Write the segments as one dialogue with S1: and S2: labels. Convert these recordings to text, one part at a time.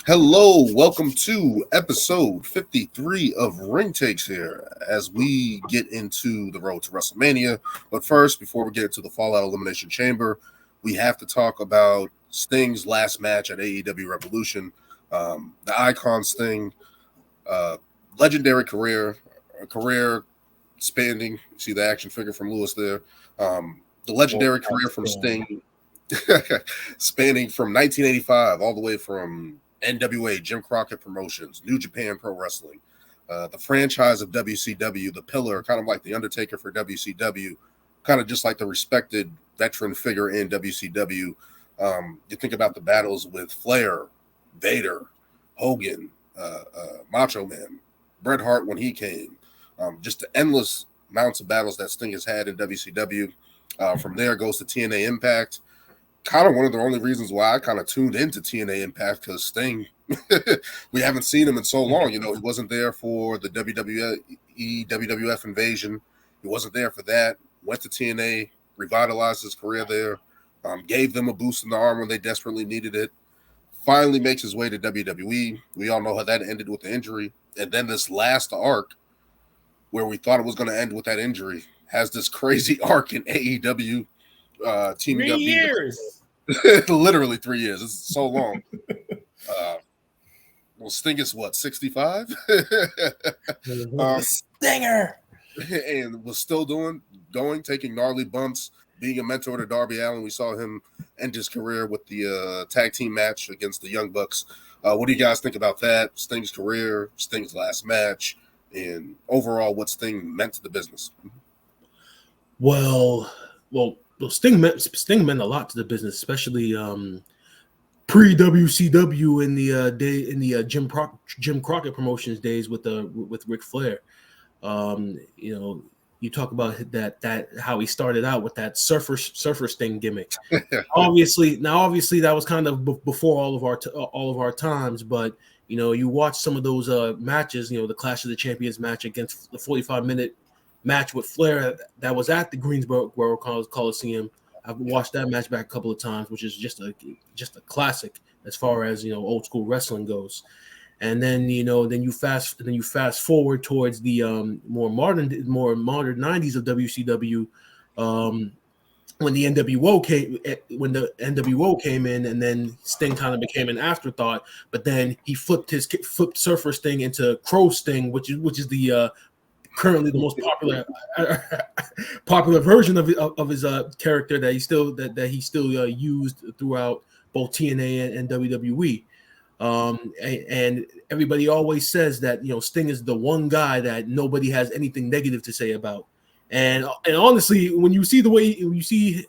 S1: Hello, welcome to episode 53 of Ring Takes here as we get into the road to WrestleMania. But first, before we get into the Fallout Elimination Chamber, we have to talk about Sting's last match at AEW Revolution. The Icon Sting, legendary career, a career spanning, see the action figure from Lewis there, the legendary career from Sting spanning from 1985 all the way from NWA, Jim Crockett Promotions, New Japan Pro Wrestling, the franchise of WCW, the pillar, kind of like the Undertaker for WCW, kind of just like the respected veteran figure in WCW. You think about the battles with Flair, Vader, Hogan, Macho Man, Bret Hart when he came, just the endless amounts of battles that Sting has had in WCW. From there goes to TNA Impact. Kind of one of the only reasons why I kind of tuned into TNA Impact, because Sting, we haven't seen him in so long. You know, he wasn't there for the WWE, WWF invasion. He wasn't there for that. Went to TNA, revitalized his career there, gave them a boost in the arm when they desperately needed it. Finally makes his way to WWE. We all know how that ended with the injury. And then this last arc, where we thought it was going to end with that injury, has this crazy arc in AEW. Teaming
S2: 3 years.
S1: Literally 3 years. It's so long. Well, Sting is what, 65?
S2: Stinger.
S1: And was still going, taking gnarly bumps, being a mentor to Darby Allin. We saw him end his career with the tag team match against the Young Bucks. What do you guys think about that? Sting's career, Sting's last match, and overall what Sting meant to the business?
S3: Well, Sting meant a lot to the business, especially pre WCW in the Jim Crockett Promotions days with Ric Flair. You talk about that how he started out with that surfer Sting gimmick. obviously that was kind of before all of our times, but you watch some of those matches. The Clash of the Champions match against the 45-minute match with Flair that was at the Greensboro Coliseum. I've watched that match back a couple of times, which is just a classic as far as old school wrestling goes. And then you fast forward towards the more modern 90s of WCW, when the NWO came in, and then Sting kind of became an afterthought. But then he flipped Surfer Sting into Crow Sting, which is the currently the most popular version of his character that he still used throughout both TNA and WWE. And everybody always says that Sting is the one guy that nobody has anything negative to say about. And honestly, when you see the way he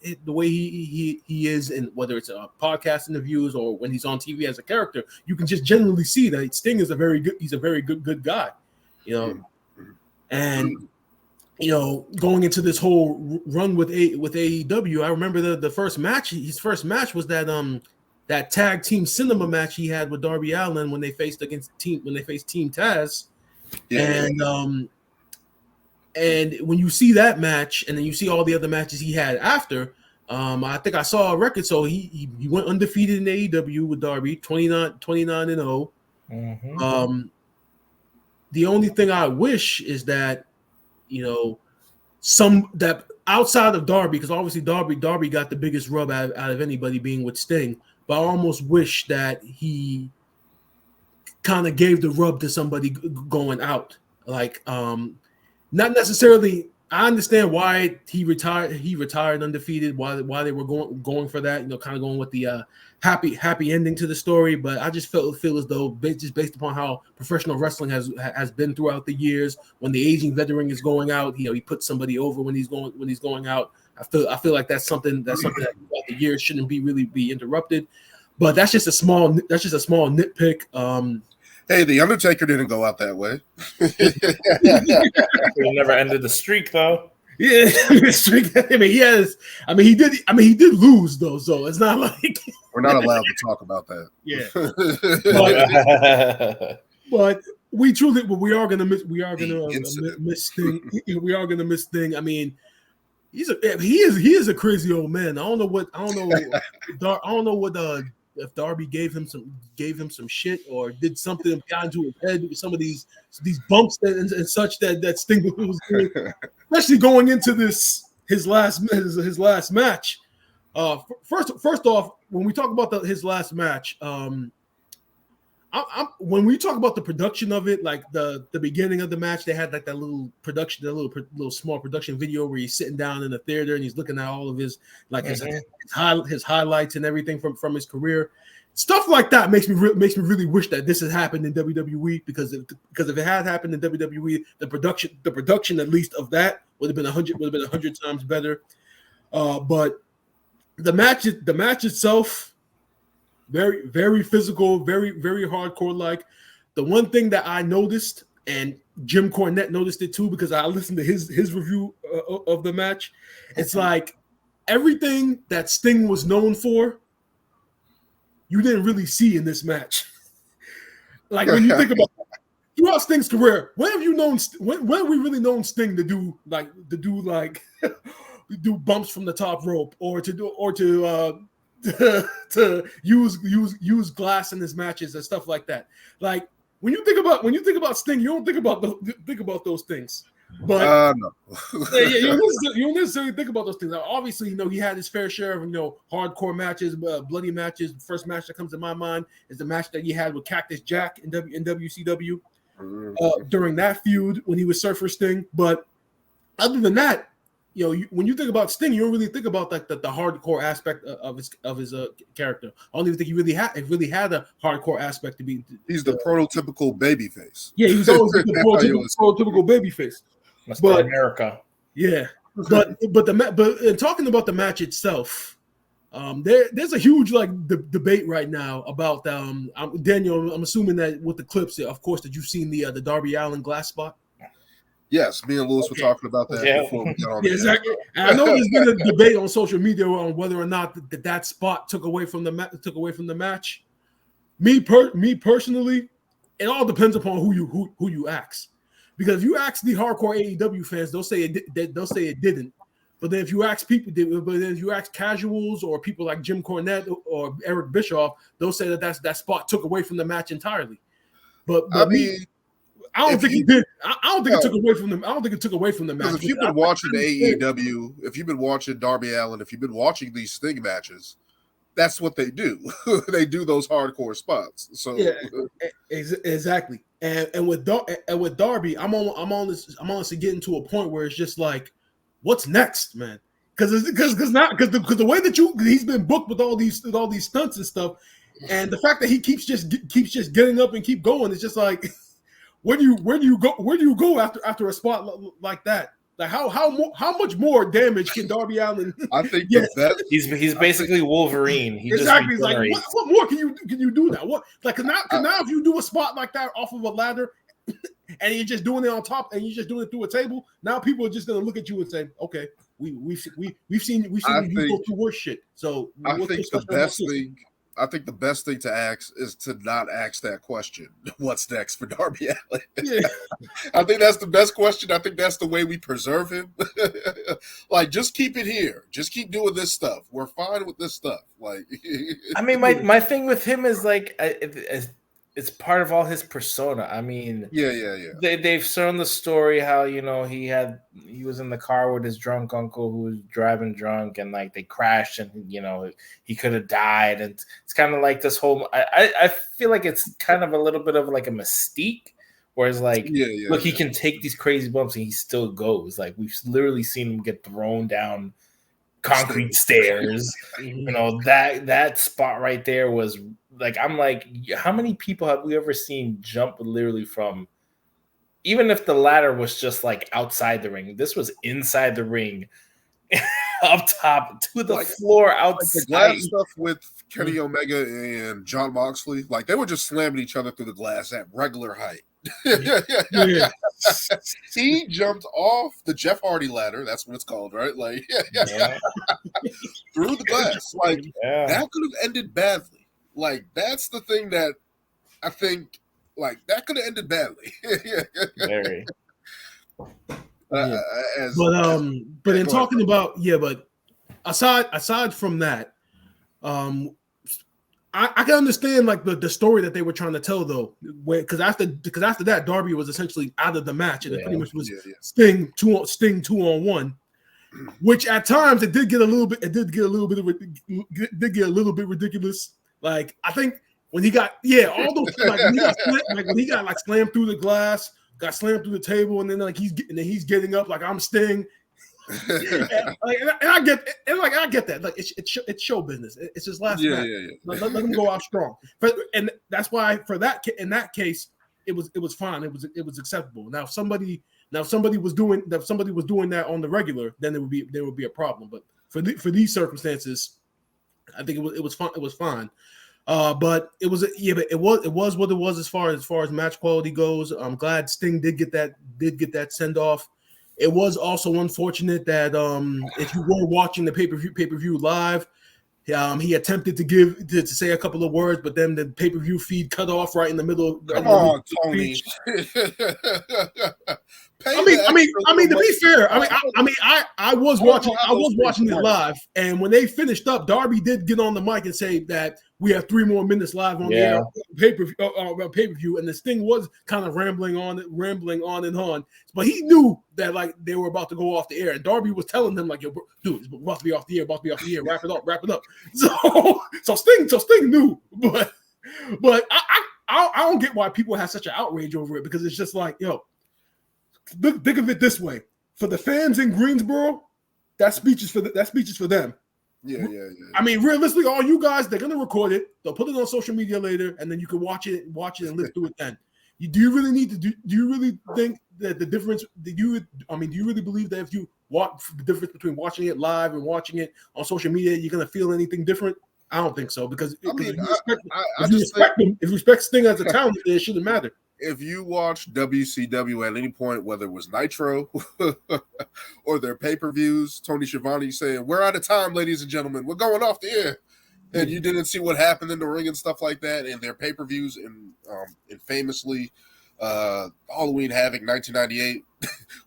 S3: is, in whether it's podcast interviews or when he's on TV as a character, you can just generally see that Sting is a very good guy. And going into this whole run with AEW, I remember the first match. His first match was that tag team cinema match he had with Darby Allin when they faced Team Taz. Yeah. And when you see that match, and then you see all the other matches he had after, I think I saw a record. So he went undefeated in AEW with Darby, 29-0. Mm-hmm. The only thing I wish is that, that outside of Darby, because obviously Darby got the biggest rub out of anybody being with Sting, but I almost wish that he kind of gave the rub to somebody going out. Like, not necessarily. I understand why he retired undefeated, why they were going for that, kind of going with the happy ending to the story. But I just feel as though, just based upon how professional wrestling has been throughout the years, when the aging veteran is going out, he puts somebody over when he's going out. I feel like that's something that throughout the years shouldn't be interrupted. But that's just a small nitpick.
S1: Hey, the Undertaker didn't go out that way.
S2: He never ended the streak, though.
S3: Yeah, the streak. He did lose though, so it's not like
S1: we're not allowed to talk about that.
S3: Yeah, but we are gonna miss Sting. We are gonna miss Sting. I mean, he is a crazy old man. I don't know what if Darby gave him some shit or did something got into his head with some of these bumps and such that Sting was doing, especially going into his last match. First off, when we talk about his last match, when we talk about the production of it, like the beginning of the match, they had like that little production, little small production video where he's sitting down in the theater and he's looking at all of his his highlights and everything from his career. Stuff like that makes me really wish that this had happened in WWE because if it had happened in WWE, the production at least of that would have been 100 times better. But the match itself, very, very physical, very, very hardcore. Like the one thing that I noticed, and Jim Cornette noticed it too, because I listened to his review of the match. It's like everything that Sting was known for, you didn't really see in this match. Like when you think about throughout Sting's career, when have you known? When have we really known Sting to do do bumps from the top rope or to use glass in his matches and stuff like that? Like when you think about Sting, you don't think about those things. But
S1: no.
S3: you don't necessarily think about those things. Now, obviously, he had his fair share of hardcore matches, bloody matches. The first match that comes to my mind is the match that he had with Cactus Jack in WCW during that feud when he was Surfer Sting. But other than that, when you think about Sting, you don't really think about like the hardcore aspect of his character. I don't even think he really had a hardcore aspect to be.
S1: He's the prototypical babyface.
S3: Yeah, he was always the prototypical babyface.
S2: But America.
S3: Yeah, but talking about the match itself, there's a huge debate right now about Daniel. I'm assuming that with the clips, of course, that you've seen the Darby Allin glass spot.
S1: Yes, me and Lewis were talking about that before we got on.
S3: Yeah, exactly. And I know there's been a debate on social media on whether or not that spot took away from the match. Me personally, it all depends upon who you ask. Because if you ask the hardcore AEW fans, they'll say it didn't. But then if you ask casuals or people like Jim Cornette or Eric Bischoff, they'll say that spot took away from the match entirely. But I don't think it did. I don't think it took away from them. I don't think it took away from the match.
S1: If you've been watching the AEW, if you've been watching Darby Allin, if you've been watching these Sting matches, that's what they do. They do those hardcore spots. So
S3: yeah, exactly. And with Darby, I'm honestly getting to a point where it's just like, what's next, man? Because the way that he's been booked with all these stunts and stuff, and the fact that he keeps just getting up and keep going, it's just like, where do you go after a spot like that? Like how much more damage can Darby Allin?
S1: I think the best.
S2: He's basically Wolverine.
S3: Exactly. He's like, what more can you do now? What now if you do a spot like that off of a ladder, and you're just doing it on top, and you're just doing it through a table, now people are just gonna look at you and say, okay, we've seen you go through worse shit. So
S1: I think the best thing to ask is to not ask that question. What's next for Darby Allin?
S3: Yeah.
S1: I think that's the best question. I think that's the way we preserve him. Like, just keep it here. Just keep doing this stuff. We're fine with this stuff. Like,
S2: I mean, my thing with him is like, it's part of all his persona. I mean,
S1: yeah.
S2: They've shown the story how he was in the car with his drunk uncle who was driving drunk, and like they crashed, and he could have died. And it's kind of like this whole. I feel like it's kind of a little bit of like a mystique, whereas like, look, he can take these crazy bumps and he still goes. Like we've literally seen him get thrown down concrete stairs. That spot right there was. Like, I'm like, how many people have we ever seen jump literally from, even if the ladder was just like outside the ring, this was inside the ring, up top to the floor outside.
S1: Like the glass stuff with Kenny Omega and John Moxley, like they were just slamming each other through the glass at regular height. Yeah. He jumped off the Jeff Hardy ladder. That's what it's called, right? Like, through the glass. Like, that could have ended badly. Like, that's the thing that I think, like, that could have ended badly.
S2: Very.
S3: But in talking about, but aside from that, I can understand like the story that they were trying to tell though, because after that Darby was essentially out of the match and it pretty much was Sting 2-on-1, which at times it did get a little bit ridiculous. Like I think when he got all those like when he got like slammed through the glass, got slammed through the table, and then like he's getting up like I'm Sting. and I get that. Like it's show business. It's his last match. Let him go out strong. And that's why in that case, it was fine. It was acceptable. Now if somebody was doing that on the regular, then there would be a problem. But for these circumstances, I think it was fun. It was fine. But it was what it was as far as match quality goes. I'm glad Sting did get that send off. It was also unfortunate that if you were watching the pay-per-view live, he attempted to say a couple of words, but then the pay-per-view feed cut off right in the middle.
S1: Come on, Tony.
S3: I mean, to be fair, I was watching it live, and when they finished up, Darby did get on the mic and say that we have 3 more minutes live on the air pay-per-view, and the Sting was kind of rambling on and on, but he knew that like they were about to go off the air, and Darby was telling them like, "Yo, dude, it's about to be off the air, wrap it up." So Sting knew, but I don't get why people have such an outrage over it, because it's just like, yo. Think of it this way: for the fans in Greensboro, that speech is for them.
S1: Yeah.
S3: I mean, realistically, all you guys, they're gonna record it. They'll put it on social media later, and then you can watch it and live through it. Then, do you really need to do? Do you really think that the difference? Do you really believe that if you watch the difference between watching it live and watching it on social media, you're gonna feel anything different? I don't think so, because if you respect Sting as a talent, it shouldn't matter.
S1: If you watch WCW at any point, whether it was Nitro or their pay-per-views, Tony Schiavone saying, "We're out of time, ladies and gentlemen. We're going off the air." And you didn't see what happened in the ring and stuff like that, and their pay-per-views, and famously Halloween Havoc 1998,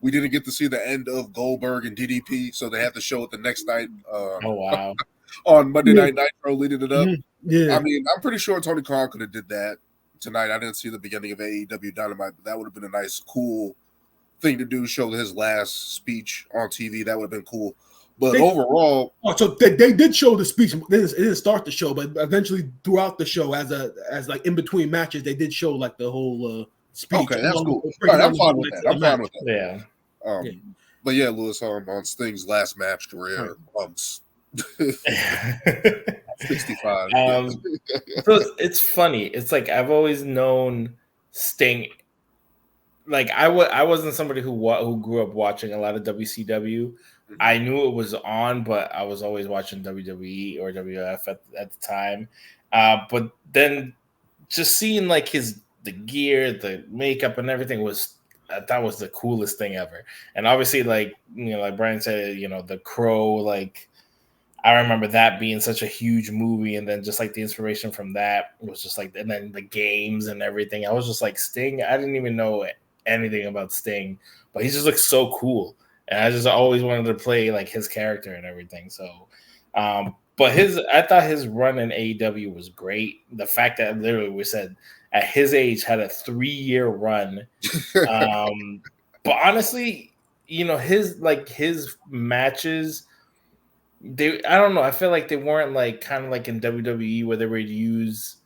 S1: we didn't get to see the end of Goldberg and DDP, so they had to show it the next night.
S2: Oh, wow.
S1: On Monday Night Nitro, leading it up.
S3: Yeah.
S1: I mean, I'm pretty sure Tony Khan could have did that tonight. I didn't see the beginning of AEW Dynamite, but that would have been a nice, cool thing to do. Show his last speech on TV. That would have been cool. But overall,
S3: so they did show the speech. It didn't start the show, but eventually throughout the show, as like in between matches, they did show like the whole speech.
S1: Okay, that's cool. All right, I'm fine with that.
S2: Yeah.
S1: But yeah, Lewis, on Sting's last match career, months. 65.
S2: So it's funny. It's like I've always known Sting. Like I wasn't somebody who grew up watching a lot of WCW. I knew it was on, but I was always watching WWE or WF at the time. But then just seeing like the gear, the makeup, and everything that was the coolest thing ever. And obviously, like like Brian said, the Crow, like. I remember that being such a huge movie, and then just like the inspiration from that was just like, and then the games and everything. I was just like, Sting. I didn't even know anything about Sting, but he just looks so cool, and I just always wanted to play like his character and everything. So, but I thought his run in AEW was great. The fact that literally we said at his age had a 3-year run, but honestly, his matches. I don't know. I feel like they weren't like kind of like in WWE where they would use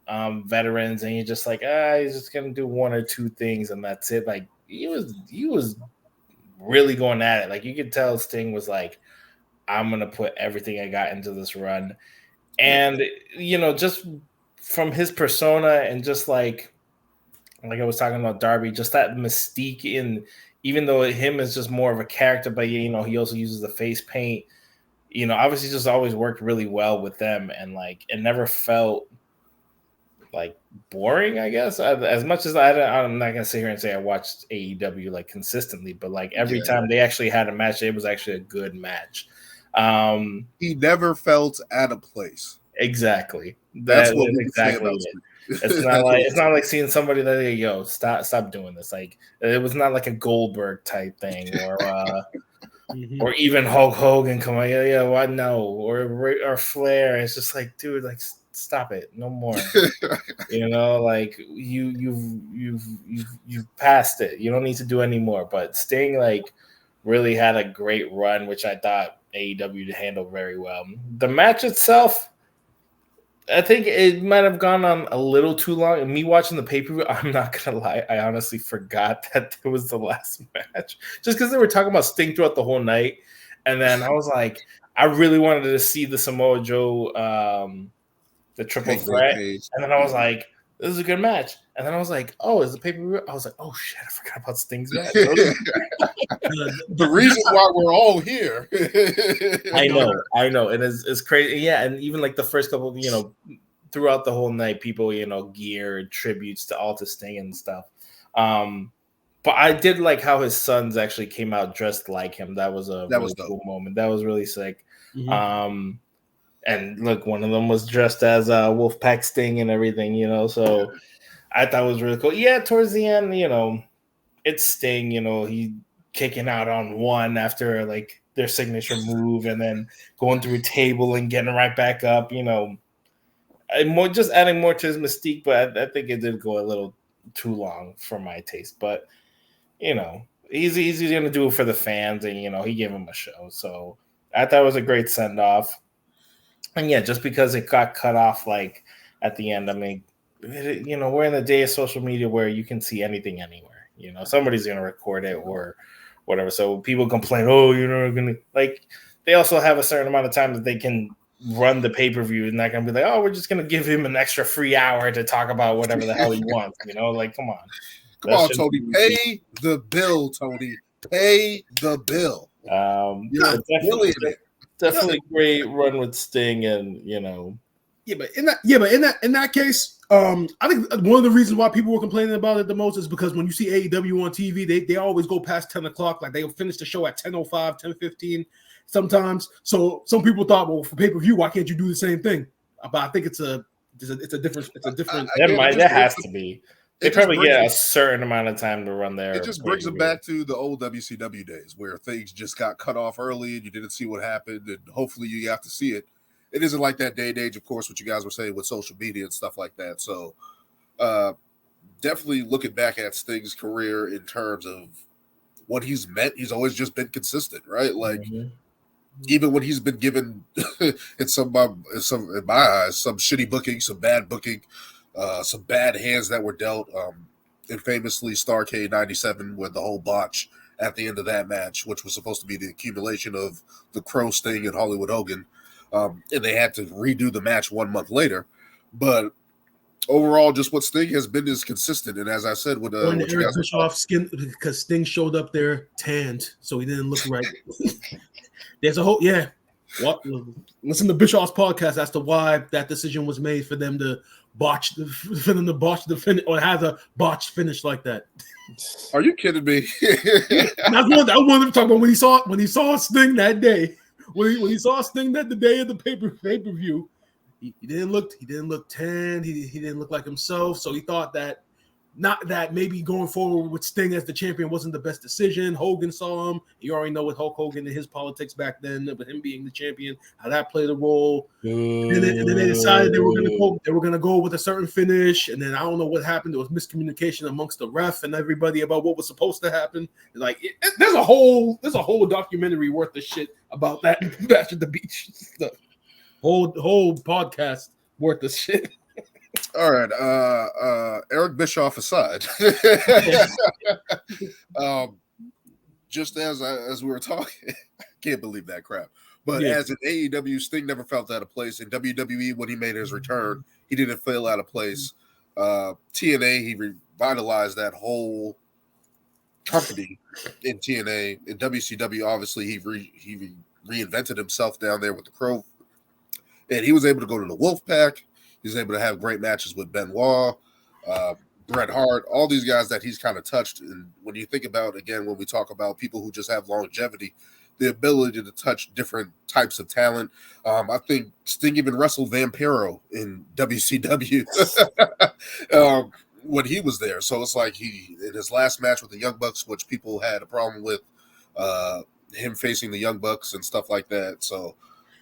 S2: veterans and you're just like, he's just gonna do 1 or 2 things and that's it. Like he was really going at it. Like you could tell Sting was like, I'm gonna put everything I got into this run, and just from his persona and just like I was talking about Darby, just that mystique in, even though him is just more of a character, but he also uses the face paint. Obviously just always worked really well with them, and like it never felt like boring, I guess. As much as I'm not gonna sit here and say I watched AEW like consistently, but like every time they actually had a match, it was actually a good match.
S1: He never felt out of place.
S2: Exactly.
S1: That's what
S2: exactly it. It's not like seeing somebody that stop doing this. Like it was not like a Goldberg type thing or or even Hulk Hogan come on, why no, or Flair. It's just like, dude, like stop it, no more. You know, like you've passed it. You don't need to do any more. But Sting like really had a great run, which I thought AEW handled very well. The match itself, I think it might have gone on a little too long. And me watching the pay-per-view, I'm not gonna lie, I honestly forgot that it was the last match. Just because they were talking about Sting throughout the whole night. And then I was like, I really wanted to see the Samoa Joe the triple threat. And then I was like, this is a good match. And then I was like, oh, is the pay-per-view? I was like, oh shit, I forgot about Sting's match.
S1: The reason why we're all here.
S2: I know. And it's crazy. Yeah, and even like the first couple, you know, throughout the whole night, people, you know, geared tributes to Sting and stuff. But I did like how his sons actually came out dressed like him. That was a really cool moment. That was really sick. Mm-hmm. And look, one of them was dressed as Wolfpack Sting and everything, you know. So I thought it was really cool. Yeah, towards the end, you know, it's Sting, you know, he kicking out on one after like their signature move and then going through a table and getting right back up, you know. Just adding more to his mystique, but I think it did go a little too long for my taste. But, you know, he's going to do it for the fans, and, you know, he gave him a show. So I thought it was a great send-off. And yeah, just because it got cut off like at the end, I mean, you know, we're in the day of social media where you can see anything anywhere. You know, somebody's going to record it or whatever. So people complain, oh, you're not going to, like, they also have a certain amount of time that they can run the pay-per-view and not going to be like, oh, we're just going to give him an extra free hour to talk about whatever the hell he wants. You know, like, come on.
S1: Come on, Tony. Pay the bill, Tony. Pay the bill.
S2: Definitely great run with Sting, and you know,
S3: but in that case, I think one of the reasons why people were complaining about it the most is because when you see AEW on TV, they always go past 10 o'clock, like they'll finish the show at 10:05, 10:15 sometimes. So some people thought, well, for pay-per-view, why can't you do the same thing? But I think it's a different.
S2: That has to be. They probably get a certain amount of time to run there.
S1: It just brings them back to the old WCW days where things just got cut off early and you didn't see what happened, and hopefully you got to see it. It isn't like that day and age, of course, what you guys were saying with social media and stuff like that. So definitely looking back at Sting's career in terms of what he's meant, he's always just been consistent, right? Like even when he's been given in my eyes, some shitty booking, some bad booking, some bad hands that were dealt, and famously Starrcade 97 with the whole botch at the end of that match, which was supposed to be the accumulation of the Crow, Sting, and Hollywood Hogan, and they had to redo the match 1 month later. But overall, just what Sting has been is consistent, and as I said, with
S3: Eric Bischoff skin, because Sting showed up there tanned, so he didn't look right. There's a whole listen to Bischoff's podcast as to why that decision was made for them to botch the finish or have a botched finish like that.
S1: Are you kidding me?
S3: I wanted to talk about when he saw Sting that day. When he saw Sting the day of the pay-per-view, he didn't look tanned. He didn't look like himself. So he thought that maybe going forward with Sting as the champion wasn't the best decision. Hogan saw him. You already know with Hulk Hogan and his politics back then, with him being the champion, how that played a role. And then they decided they were gonna go with a certain finish. And then I don't know what happened. There was miscommunication amongst the ref and everybody about what was supposed to happen. Like there's a whole documentary worth of shit about that Bash at the Beach stuff. Whole podcast worth of shit.
S1: All right, Eric Bischoff aside, just as we were talking, I can't believe that crap. But as an AEW, Sting never felt out of place. In WWE, when he made his return, he didn't feel out of place. TNA, he revitalized that whole company in TNA. In WCW, obviously, he reinvented himself down there with the Crow, and he was able to go to the Wolfpack. He's able to have great matches with Benoit, Bret Hart, all these guys that he's kind of touched. And when you think about, again, when we talk about people who just have longevity, the ability to touch different types of talent. I think Sting even wrestled Vampiro in WCW when he was there. So it's like in his last match with the Young Bucks, which people had a problem with him facing the Young Bucks and stuff like that. So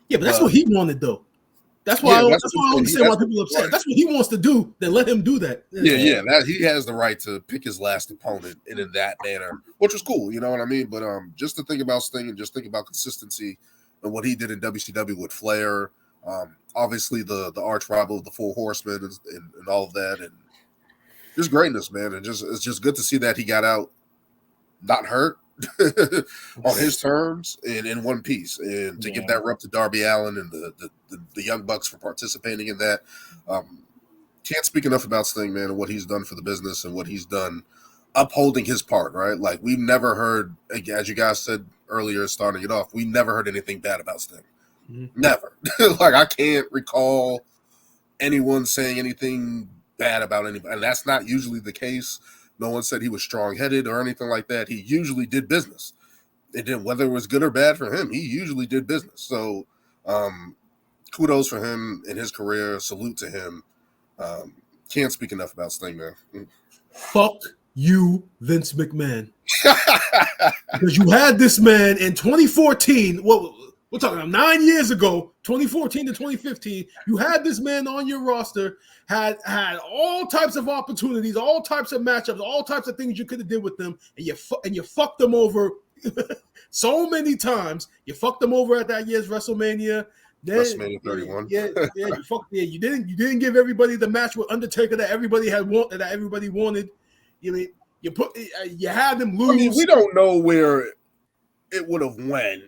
S3: yeah, but that's what he wanted, though. That's why.
S1: Yeah,
S3: That's why I understand why people are upset.
S1: Right.
S3: That's what he wants to do. Then let him do that.
S1: Yeah. That he has the right to pick his last opponent in that manner, which was cool. You know what I mean? But just to think about Sting and just think about consistency and what he did in WCW with Flair. Obviously the arch rival of the Four Horsemen and all of that, and just greatness, man. And it's just good to see that he got out not hurt on his terms and in one piece, and to give that rep to Darby Allin and the Young Bucks for participating in that. Can't speak enough about Sting, man, and what he's done for the business and what he's done upholding his part, right? Like, we've never heard, as you guys said earlier, starting it off, we never heard anything bad about Sting. Mm-hmm. Never. Like, I can't recall anyone saying anything bad about anybody, and that's not usually the case. No one said he was strong-headed or anything like that. He usually did business. And then whether it was good or bad for him, he usually did business. So kudos for him in his career. Salute to him. Can't speak enough about Sting, man.
S3: Fuck you, Vince McMahon. Because you had this man in 2014. Well, we're talking about 9 years ago, 2014 to 2015. You had this man on your roster, had all types of opportunities, all types of matchups, all types of things you could have did with them, and you fucked them over so many times. You fucked them over at that year's WrestleMania. Then,
S1: WrestleMania 31.
S3: You didn't give everybody the match with Undertaker that everybody wanted. You had them lose.
S1: I mean, we don't know where it would have went,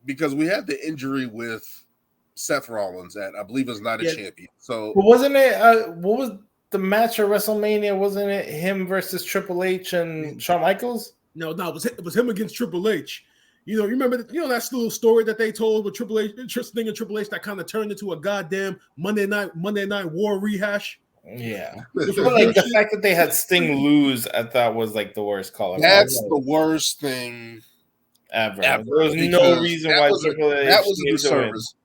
S1: because we had the injury with Seth Rollins at, I believe, is not a champion. So,
S2: but wasn't it? What was the match at WrestleMania? Wasn't it him versus Triple H and Shawn Michaels?
S3: No, it was him against Triple H. You remember that little story that they told with Triple H, Sting and Triple H, that kind of turned into a goddamn Monday Night War rehash.
S2: Yeah, but like the fact that they had Sting lose, I thought was like the worst call.
S1: That's the worst thing
S2: ever. There was no reason why Triple H
S1: that was a disservice,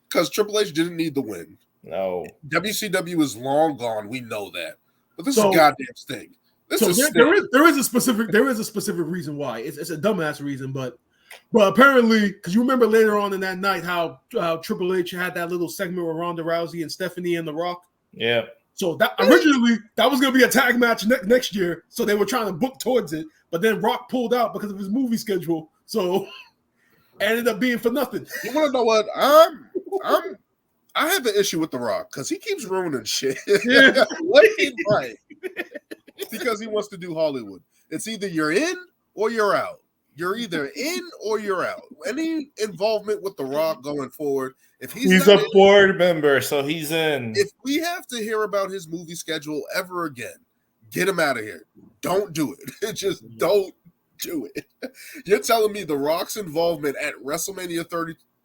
S1: because Triple H didn't need the win.
S2: No,
S3: WCW
S1: is long gone. We know that, but this is goddamn Sting.
S3: There is a specific reason why. It's a dumbass reason, but apparently, because you remember later on in that night how Triple H had that little segment with Ronda Rousey and Stephanie and The Rock.
S2: Yeah.
S3: So that originally that was going to be a tag match next year, so they were trying to book towards it, but then Rock pulled out because of his movie schedule, so ended up being for nothing.
S1: You want to know what? I have an issue with The Rock because he keeps ruining shit.
S3: Yeah.
S1: Right. Because he wants to do Hollywood. It's either you're in or you're out. You're either in or you're out. Any involvement with The Rock going forward, if he's
S2: a board member, so he's in.
S1: If we have to hear about his movie schedule ever again, get him out of here. Don't do it. Just don't do it. You're telling me The Rock's involvement at WrestleMania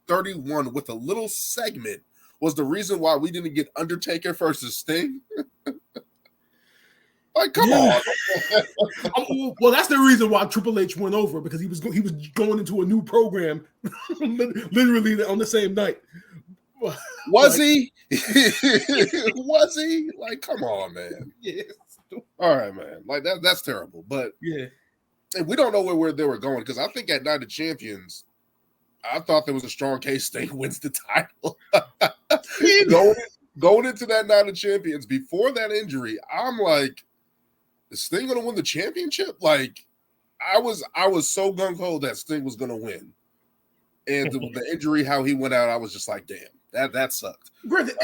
S1: 31 with a little segment was the reason why we didn't get Undertaker versus Sting? Like, come on.
S3: Well, that's the reason why Triple H went over, because he was going into a new program literally on the same night.
S1: Was he? Was he? Like, come on, man.
S3: Yes.
S1: All right, man. Like, that's terrible. But
S3: yeah,
S1: and we don't know where they were going, because I think at Night of Champions, I thought there was a strong case Sting wins the title. Going into that Night of Champions before that injury, I'm like, is Sting going to win the championship? Like, I was so gung-ho that Sting was going to win. And the injury, how he went out, I was just like, damn, that sucked.
S3: Granted,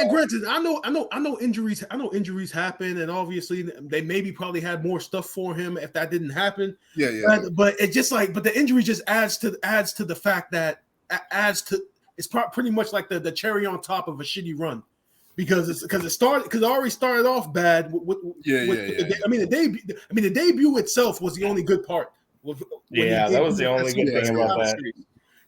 S3: I know injuries happen, and obviously they maybe probably had more stuff for him if that didn't happen.
S1: Yeah.
S3: But it just but the injury just adds to the fact that it's pretty much like the cherry on top of a shitty run. Because it already started off bad. I mean, the debut itself was the only good part.
S2: That was the only good thing about that.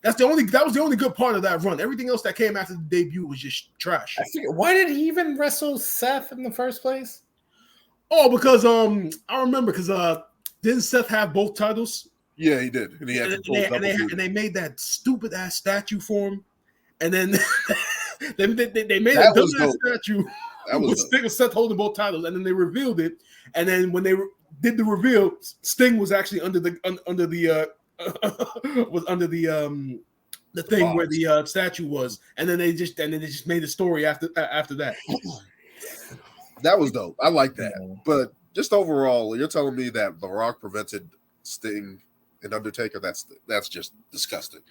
S3: That was the only good part of that run. Everything else that came after the debut was just trash.
S2: Why did he even wrestle Seth in the first place?
S3: Oh, because I remember didn't Seth have both titles?
S1: Yeah, he did. And
S3: they made that stupid ass statue for him, and then. They made a dumbass statue with Seth holding both titles, and then they revealed it. And then when they did the reveal, Sting was actually under the the thing where the statue was, and then they just made a story after that.
S1: That was dope. I like that. But just overall, you're telling me that The Rock prevented Sting and Undertaker? That's just disgusting.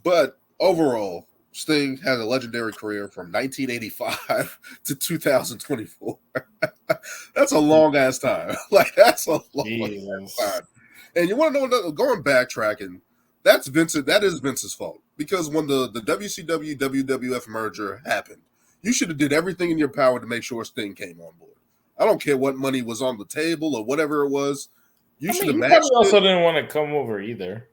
S1: But overall, Sting had a legendary career from 1985 to 2024. That's a long ass time. Like, that's a long ass time. And you want to know, going backtracking, that is Vince's fault. Because when the WCW WWF merger happened, you should have did everything in your power to make sure Sting came on board. I don't care what money was on the table or whatever it was. You should have matched it.
S2: He also didn't want to come over either.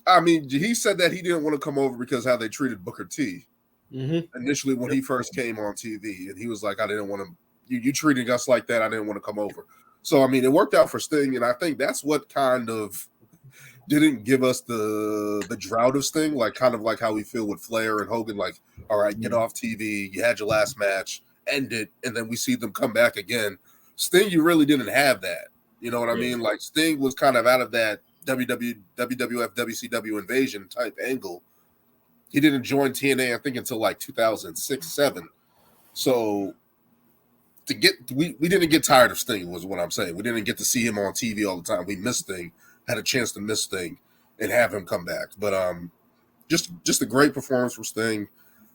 S1: I mean, he said that he didn't want to come over because how they treated Booker T initially when he first came on TV. And he was like, I didn't want to, you treated us like that. I didn't want to come over. So, I mean, it worked out for Sting. And I think that's what kind of didn't give us the drought of Sting, like kind of like how we feel with Flair and Hogan, like, all right, get off TV. You had your last match, end it. And then we see them come back again. Sting, you really didn't have that. You know what I mean? Like, Sting was kind of out of that WWF, WCW invasion type angle. He didn't join TNA, I think, until like 2006-07. So we didn't get tired of Sting, was what I'm saying. We didn't get to see him on TV all the time. We missed Sting, had a chance to miss Sting and have him come back. But just a great performance from Sting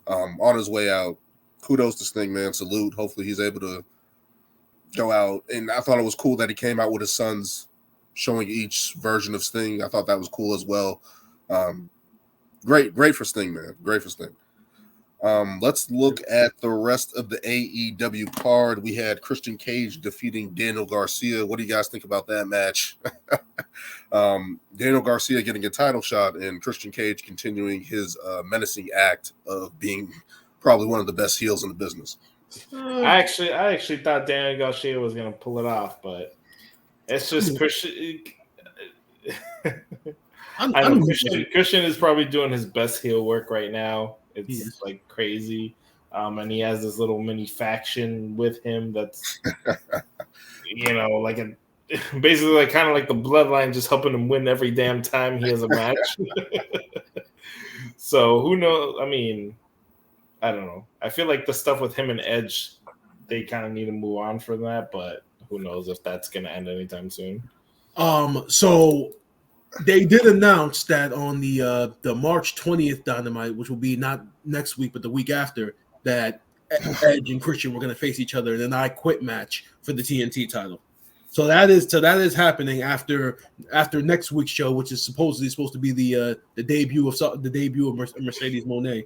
S1: on his way out. Kudos to Sting, man. Salute. Hopefully he's able to go out. And I thought it was cool that he came out with his sons showing each version of Sting. I thought that was cool as well. Great for Sting, man. Great for Sting. Let's look at the rest of the AEW card. We had Christian Cage defeating Daniel Garcia. What do you guys think about that match? Daniel Garcia getting a title shot and Christian Cage continuing his menacing act of being probably one of the best heels in the business.
S2: I actually thought Daniel Garcia was going to pull it off, but it's just Christian. I know Christian is probably doing his best heel work right now. It's like crazy. And he has this little mini faction with him that's, like basically like kind of like the bloodline, just helping him win every damn time he has a match. So who knows? I mean, I don't know. I feel like the stuff with him and Edge, they kind of need to move on from that, but who knows if that's going to end anytime soon.
S3: So they did announce that on the March 20th Dynamite, which will be not next week, but the week after, that Edge and Christian were going to face each other in an I Quit match for the TNT title. So that is happening after next week's show, which is supposed to be the debut of Mercedes Moné.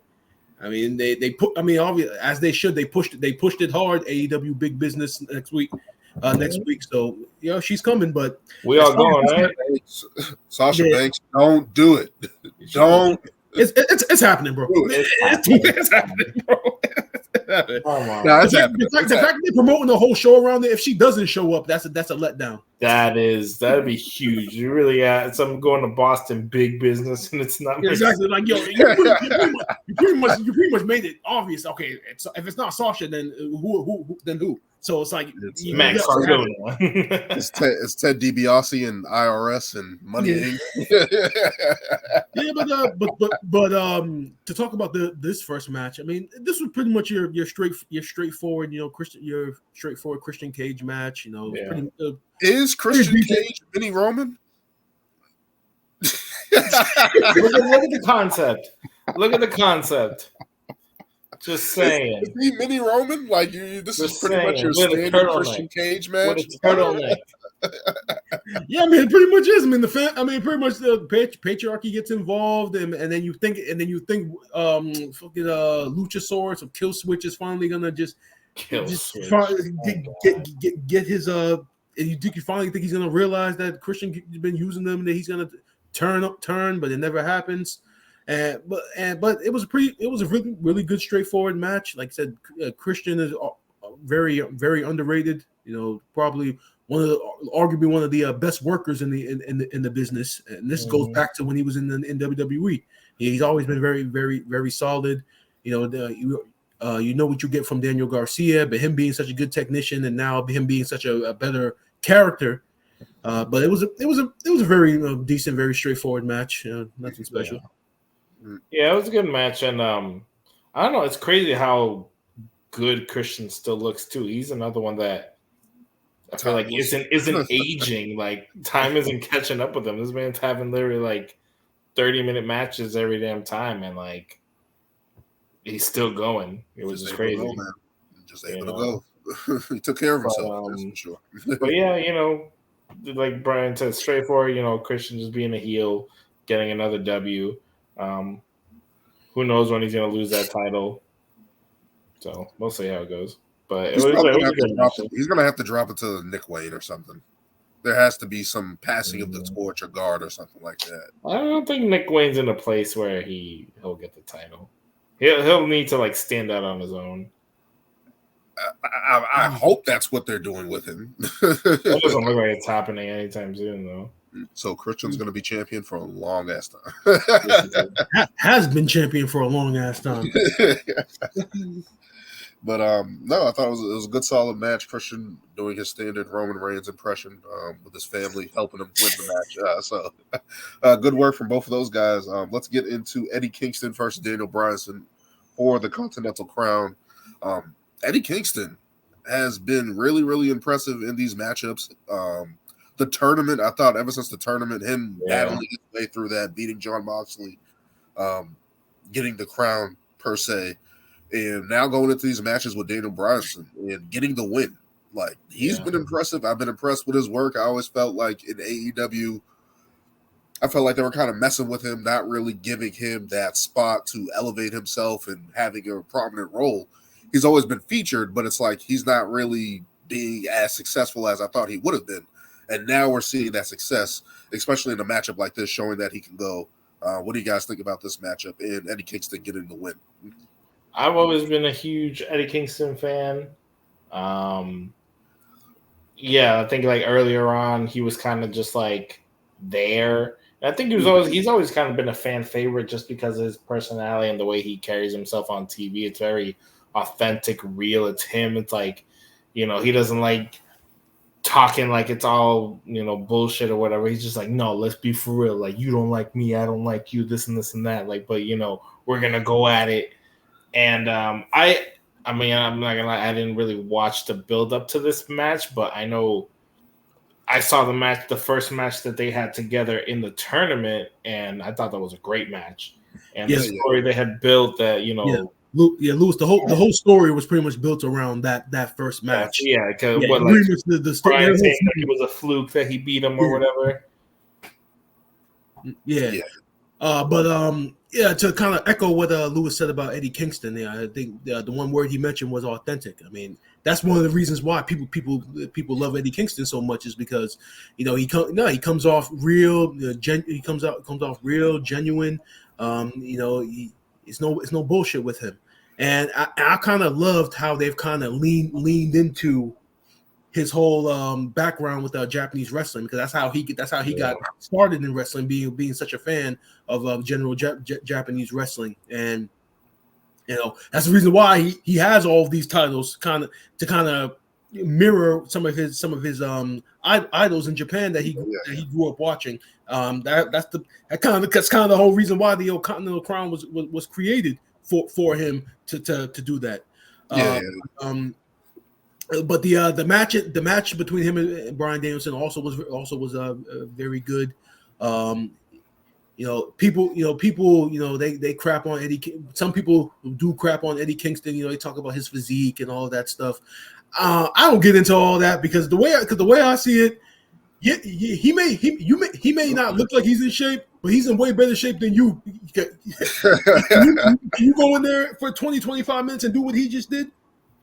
S3: I mean, obviously, as they should, they pushed it hard. AEW big business next week. So she's coming, but
S2: we are going, right?
S1: Sasha Banks, don't do it. Don't.
S3: It's happening, bro. It's happening, bro. The fact that they're promoting the whole show around it, if she doesn't show up, that's a letdown.
S2: That'd be huge. You really got something going to Boston, big business, and it's not
S3: exactly like you pretty much made it obvious. Okay, if it's not Sasha, then who? So it's like
S2: Max Cardona.
S1: It's Ted DiBiase and IRS and Money Inc.
S3: but to talk about this first match, I mean, this was pretty much your straightforward, straightforward Christian Cage match.
S1: Is Christian Cage Mini Roman?
S2: Look at the concept. Look at the concept. Just saying.
S1: Is he Mini Roman? Like this is pretty much your standard Christian Cage match.
S2: With a turtleneck.
S3: Yeah, I mean, it pretty much is. Pretty much the patriarchy gets involved, and then you think, Luchasaurus of Kill Switch is finally gonna get his and you finally think he's gonna realize that Christian has been using them and that he's gonna turn, but it never happens. But it was a really, really good straightforward match. Like I said, Christian is very, very underrated. Probably arguably one of the best workers in the business. And this goes back to when he was in WWE. He's always been very, very, very solid. You know what you get from Daniel Garcia, but him being such a good technician and now him being such a better character, But it was a very decent, very straightforward match. Nothing special.
S2: Yeah, it was a good match, and I don't know. It's crazy how good Christian still looks too. He's another one that I feel like isn't aging. Like time isn't catching up with him. This man's having literally like 30-minute matches every damn time, and like he's still going. It was just crazy.
S1: Man. Just able to go. He took care of himself, that's for sure.
S2: But yeah, like Brian said, straightforward. Christian just being a heel, getting another W. Who knows when he's going to lose that title? So we'll see how it goes. But
S1: he's going to have to drop it to Nick Wayne or something. There has to be some passing of the torch or guard or something like that.
S2: I don't think Nick Wayne's in a place where he'll get the title. He'll need to like stand out on his own.
S1: I hope that's what they're doing with him.
S2: It doesn't look like it's happening anytime soon, though.
S1: So Christian's going to be champion for a long ass time.
S3: Has been champion for a long ass time.
S1: But no, I thought it was a good, solid match. Christian doing his standard Roman Reigns impression with his family helping him win the match. Good work from both of those guys. Let's get into Eddie Kingston versus Daniel Bryan for the Continental Crown. Eddie Kingston has been really, really impressive in these matchups. The tournament, I thought ever since the tournament, him battling his way through that, beating Jon Moxley, getting the crown per se, and now going into these matches with Daniel Bryan and getting the win. Like, he's been impressive. I've been impressed with his work. I always felt like in AEW, I felt like they were kind of messing with him, not really giving him that spot to elevate himself and having a prominent role. He's always been featured, but it's like he's not really being as successful as I thought he would have been. And now we're seeing that success, especially in a matchup like this, showing that he can go. What do you guys think about this matchup and Eddie Kingston getting the win?
S2: I've always been a huge Eddie Kingston fan. I think like earlier on, he was kind of just like there. And I think he's always kind of been a fan favorite just because of his personality and the way he carries himself on TV. It's very authentic, real. It's him. It's like, he doesn't like talking like it's all, bullshit or whatever. He's just like, no, let's be for real. Like, you don't like me, I don't like you, this and this and that. Like, but we're gonna go at it. And I mean, I'm not gonna lie, I didn't really watch the build up to this match, but I know I saw the first match that they had together in the tournament, and I thought that was a great match. And the story they had built that,
S3: Lewis, the whole story was pretty much built around that first match.
S2: Because the Brian saying that it was a fluke that he beat him or whatever.
S3: To kind of echo what Lewis said about Eddie Kingston, I think the one word he mentioned was authentic. I mean, that's one of the reasons why people love Eddie Kingston so much is because he comes off real, he comes off real, genuine. It's no bullshit with him, and I kind of loved how they've kind of leaned into his whole background with Japanese wrestling, because that's how he got started in wrestling, being such a fan of general Japanese wrestling, and that's the reason why he has all of these titles to mirror some of his idols in Japan that he grew up watching. That's kind of the whole reason why the Continental Crown was created for him to do that. But the match between him and Bryan Danielson also was very good. People they crap on Eddie. Some people do crap on Eddie Kingston. They talk about his physique and all that stuff. I don't get into all that because the way I see it, he may not look like he's in shape, but he's in way better shape than you. Can you go in there for 20-25 minutes and do what he just did?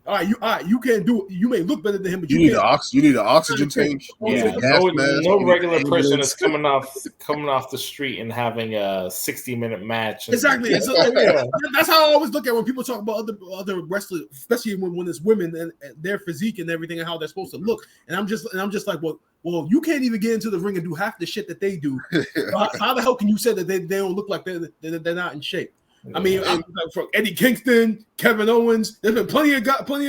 S3: All right, you can't do it. You may look better than him, but you need an
S1: oxygen tank.
S2: No regular person is coming off the street and having a 60-minute match.
S3: Exactly. That's how I always look at when people talk about other wrestlers, especially when it's women and their physique and everything and how they're supposed to look. And I'm just like, well, you can't even get into the ring and do half the shit that they do. How the hell can you say that they don't look like they're not in shape? I mean, from Eddie Kingston, Kevin Owens, there's been plenty of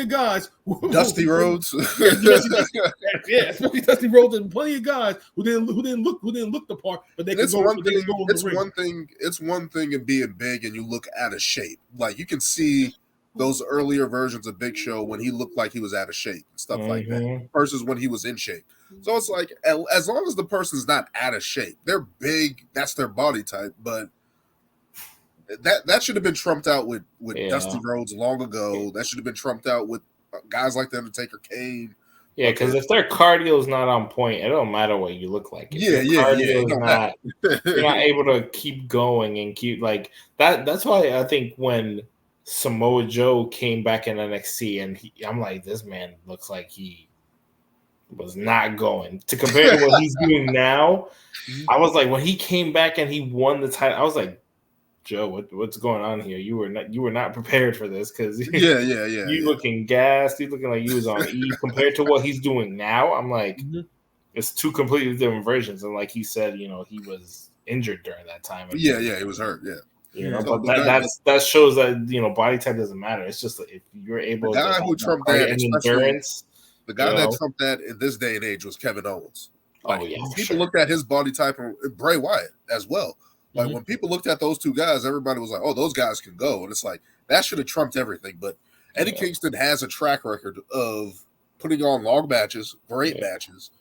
S3: guys.
S1: Dusty Rhodes,
S3: especially Dusty Rhodes, and plenty of guys who didn't look the part, but they could go.
S1: It's one thing in being big and you look out of shape. Like you can see those earlier versions of Big Show when he looked like he was out of shape and stuff like that, versus when he was in shape. So it's like as long as the person's not out of shape, they're big. That's their body type, but. That should have been trumped out with Dusty Rhodes long ago. That should have been trumped out with guys like The Undertaker, Kane.
S2: Yeah, because if their cardio is not on point, it don't matter what you look like. If you're not able to keep going and keep like that. That's why I think when Samoa Joe came back in NXT, and I'm like, this man looks like he was not going to compare to what he's doing now. I was like, when he came back and he won the title, I was like, Joe, what's going on here? You were not prepared for this because you looking gassed. You looking like you was on E compared to what he's doing now. I'm like, it's two completely different versions. And like he said, he was injured during that time.
S1: He was hurt. Yeah,
S2: but that shows that body type doesn't matter. It's just if you're able
S1: the guy
S2: to
S1: who trumped that
S2: endurance.
S1: The guy that trumped that in this day and age was Kevin Owens. Like, people looked at his body type, and Bray Wyatt as well. Like when people looked at those two guys, everybody was like, "Oh, those guys can go," and it's like that should have trumped everything. But Eddie Kingston has a track record of putting on long matches, great matches,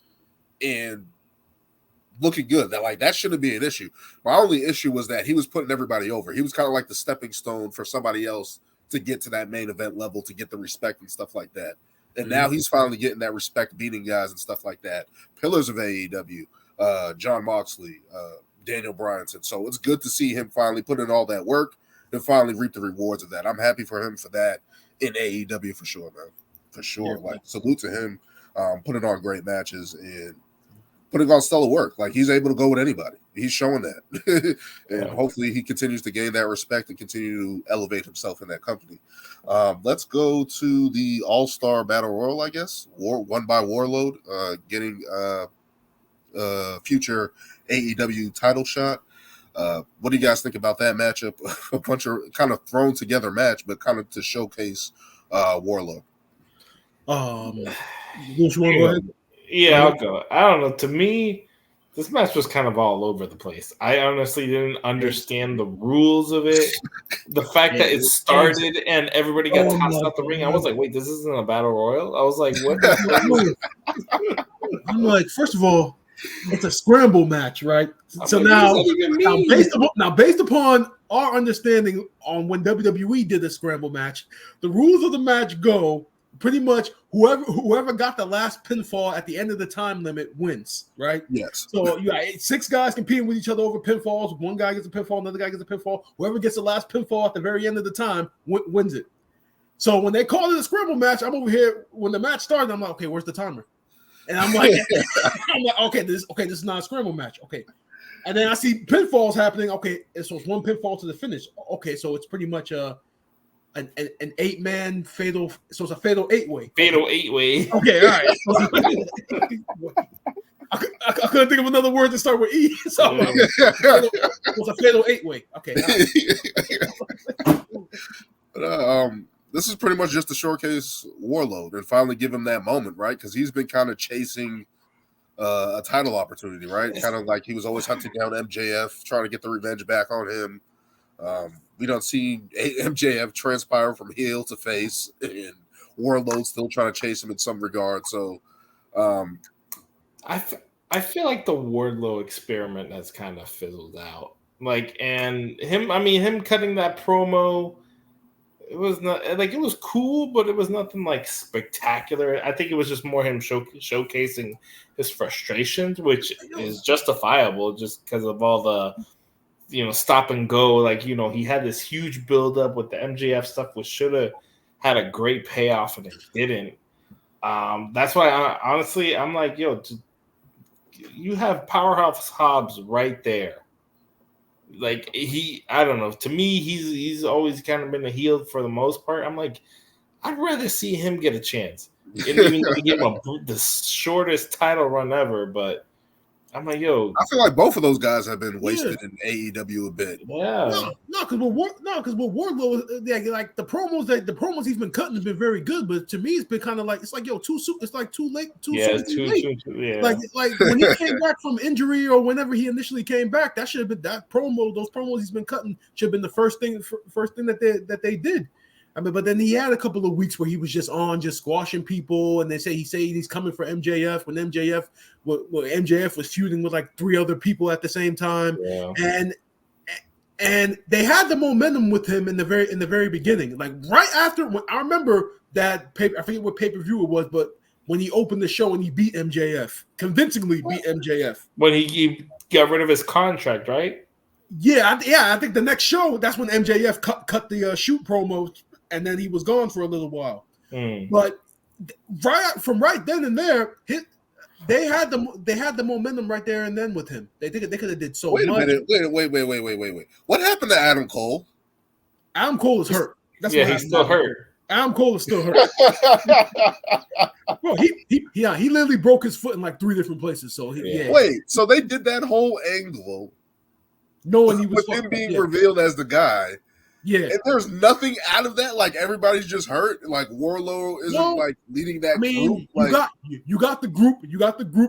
S1: and looking good. That shouldn't be an issue. My only issue was that he was putting everybody over. He was kind of like the stepping stone for somebody else to get to that main event level, to get the respect and stuff like that. And now he's finally getting that respect, beating guys and stuff like that. Pillars of AEW, John Moxley, Daniel Bryanson. So it's good to see him finally put in all that work and finally reap the rewards of that. I'm happy for him for that in AEW for sure, man. For sure.
S3: Yeah.
S1: Like, salute to him, putting on great matches and putting on stellar work. Like, he's able to go with anybody. He's showing that. And hopefully he continues to gain that respect and continue to elevate himself in that company. Let's go to the All-Star Battle Royal, I guess. Won by Warlord, getting future AEW title shot. What do you guys think about that matchup? A bunch of kind of thrown together match, but kind of to showcase Warlord.
S2: Yeah, I'll go. I don't know. To me, this match was kind of all over the place. I honestly didn't understand the rules of it. The fact that it started and everybody got tossed out the ring. I was like, wait, this isn't a battle royal? I was like, what?
S3: I'm like, first of all, it's a scramble match, right? So now based upon our understanding on when WWE did the scramble match, the rules of the match go pretty much whoever got the last pinfall at the end of the time limit wins, right?
S1: Yes.
S3: So you got 6 guys competing with each other over pinfalls. One guy gets a pinfall, another guy gets a pinfall. Whoever gets the last pinfall at the very end of the time wins it. So when they called it a scramble match, I'm over here. When the match started, I'm like, okay, where's the timer? And I'm like, okay, this is not a scramble match. Okay. And then I see pinfalls happening. Okay, so it's one pinfall to the finish. Okay, so it's pretty much an 8-man fatal. So it's a fatal 8-way.
S2: Fatal 8-way.
S3: Okay, all right. I couldn't think of another word to start with E. So it's a fatal 8-way. Okay.
S1: Right. This is pretty much just to showcase Warlord and finally give him that moment, right? Because he's been kind of chasing a title opportunity, right? Kind of like he was always hunting down MJF, trying to get the revenge back on him. We don't see MJF transpire from heel to face, and Warlord still trying to chase him in some regard. So,
S2: I feel like the Wardlow experiment has kind of fizzled out. Like, and him cutting that promo. It was not like it was cool, but it was nothing like spectacular. I think it was just more him showcasing his frustrations, which is justifiable just because of all the, stop and go. Like, he had this huge build up with the MJF stuff, which should have had a great payoff, and it didn't. That's why I'm like, you have Powerhouse Hobbs right there. Like I don't know. To me, he's always kind of been a heel for the most part. I'm like, I'd rather see him get a chance. And even though he gave him the shortest title run ever, but I'm like, yo,
S1: I feel like both of those guys have been wasted in AEW a bit.
S2: Yeah.
S3: No, because with Wardlow, like the promos he's been cutting have been very good, but to me it's been kind of like it's like too late, too late.
S2: Yeah.
S3: Like when he came back from injury or whenever he initially came back, that should have been that promo. Those promos he's been cutting should have been the first thing that they did. I mean, but then he had a couple of weeks where he was just squashing people, and he said he's coming for MJF when MJF was feuding with like 3 other people at the same time, and they had the momentum with him in the very beginning, like right after. When I remember that I forget what pay-per-view it was, but when he opened the show and he beat MJF, convincingly beat MJF
S2: when he got rid of his contract, right?
S3: Yeah. I think the next show that's when MJF cut the shoot promo. And then he was gone for a little while. But right then and there, they had the momentum right there and then with him. They could have did so much.
S1: Wait. What happened to Adam Cole?
S3: Adam Cole is hurt.
S2: He's still hurt.
S3: Adam Cole is still hurt. Bro, he literally broke his foot in like 3 different places. So
S1: Wait, so they did that whole angle
S3: knowing he was
S1: with him being revealed as the guy.
S3: Yeah,
S1: and there's nothing out of that. Like everybody's just hurt. Like Wardlow isn't like leading that group. Like,
S3: you got the group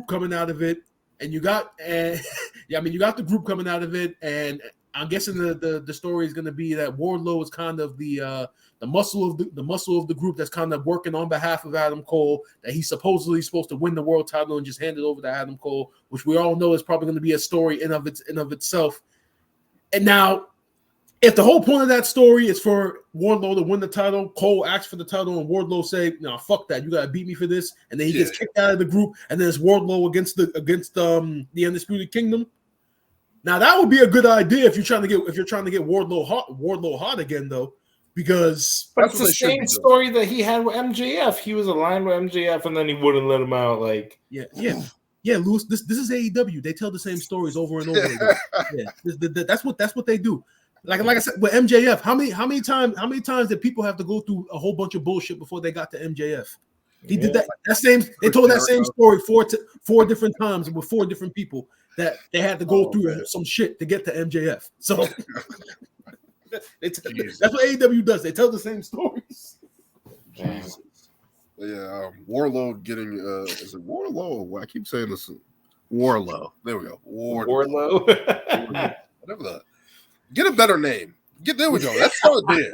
S3: coming out of it, and you got the group coming out of it, and I'm guessing the story is going to be that Wardlow is kind of the muscle of the group that's kind of working on behalf of Adam Cole. That he's supposedly supposed to win the world title and just hand it over to Adam Cole, which we all know is probably going to be a story in of itself. And now, if the whole point of that story is for Wardlow to win the title, Cole asks for the title, and Wardlow say, "No, fuck that! You gotta beat me for this." And then he gets kicked out of the group, and then it's Wardlow against the Undisputed Kingdom. Now that would be a good idea if you're trying to get Wardlow hot again, though, because
S2: that's the same story that he had with MJF. He was aligned with MJF, and then he wouldn't let him out. Like
S3: Lewis, this is AEW. They tell the same stories over and over again. That's what they do. Like I said with MJF, how many times did people have to go through a whole bunch of bullshit before they got to MJF? He did that same. They told that same story four different times with 4 different people that they had to go through some shit to get to MJF. So that's what AEW does. They tell the same stories.
S1: Jesus. Yeah, Warlow getting is it Warlow? I keep saying this. Warlow. There we go.
S2: Warlow.
S1: Whatever that. Get a better name. There we go. Let's start there.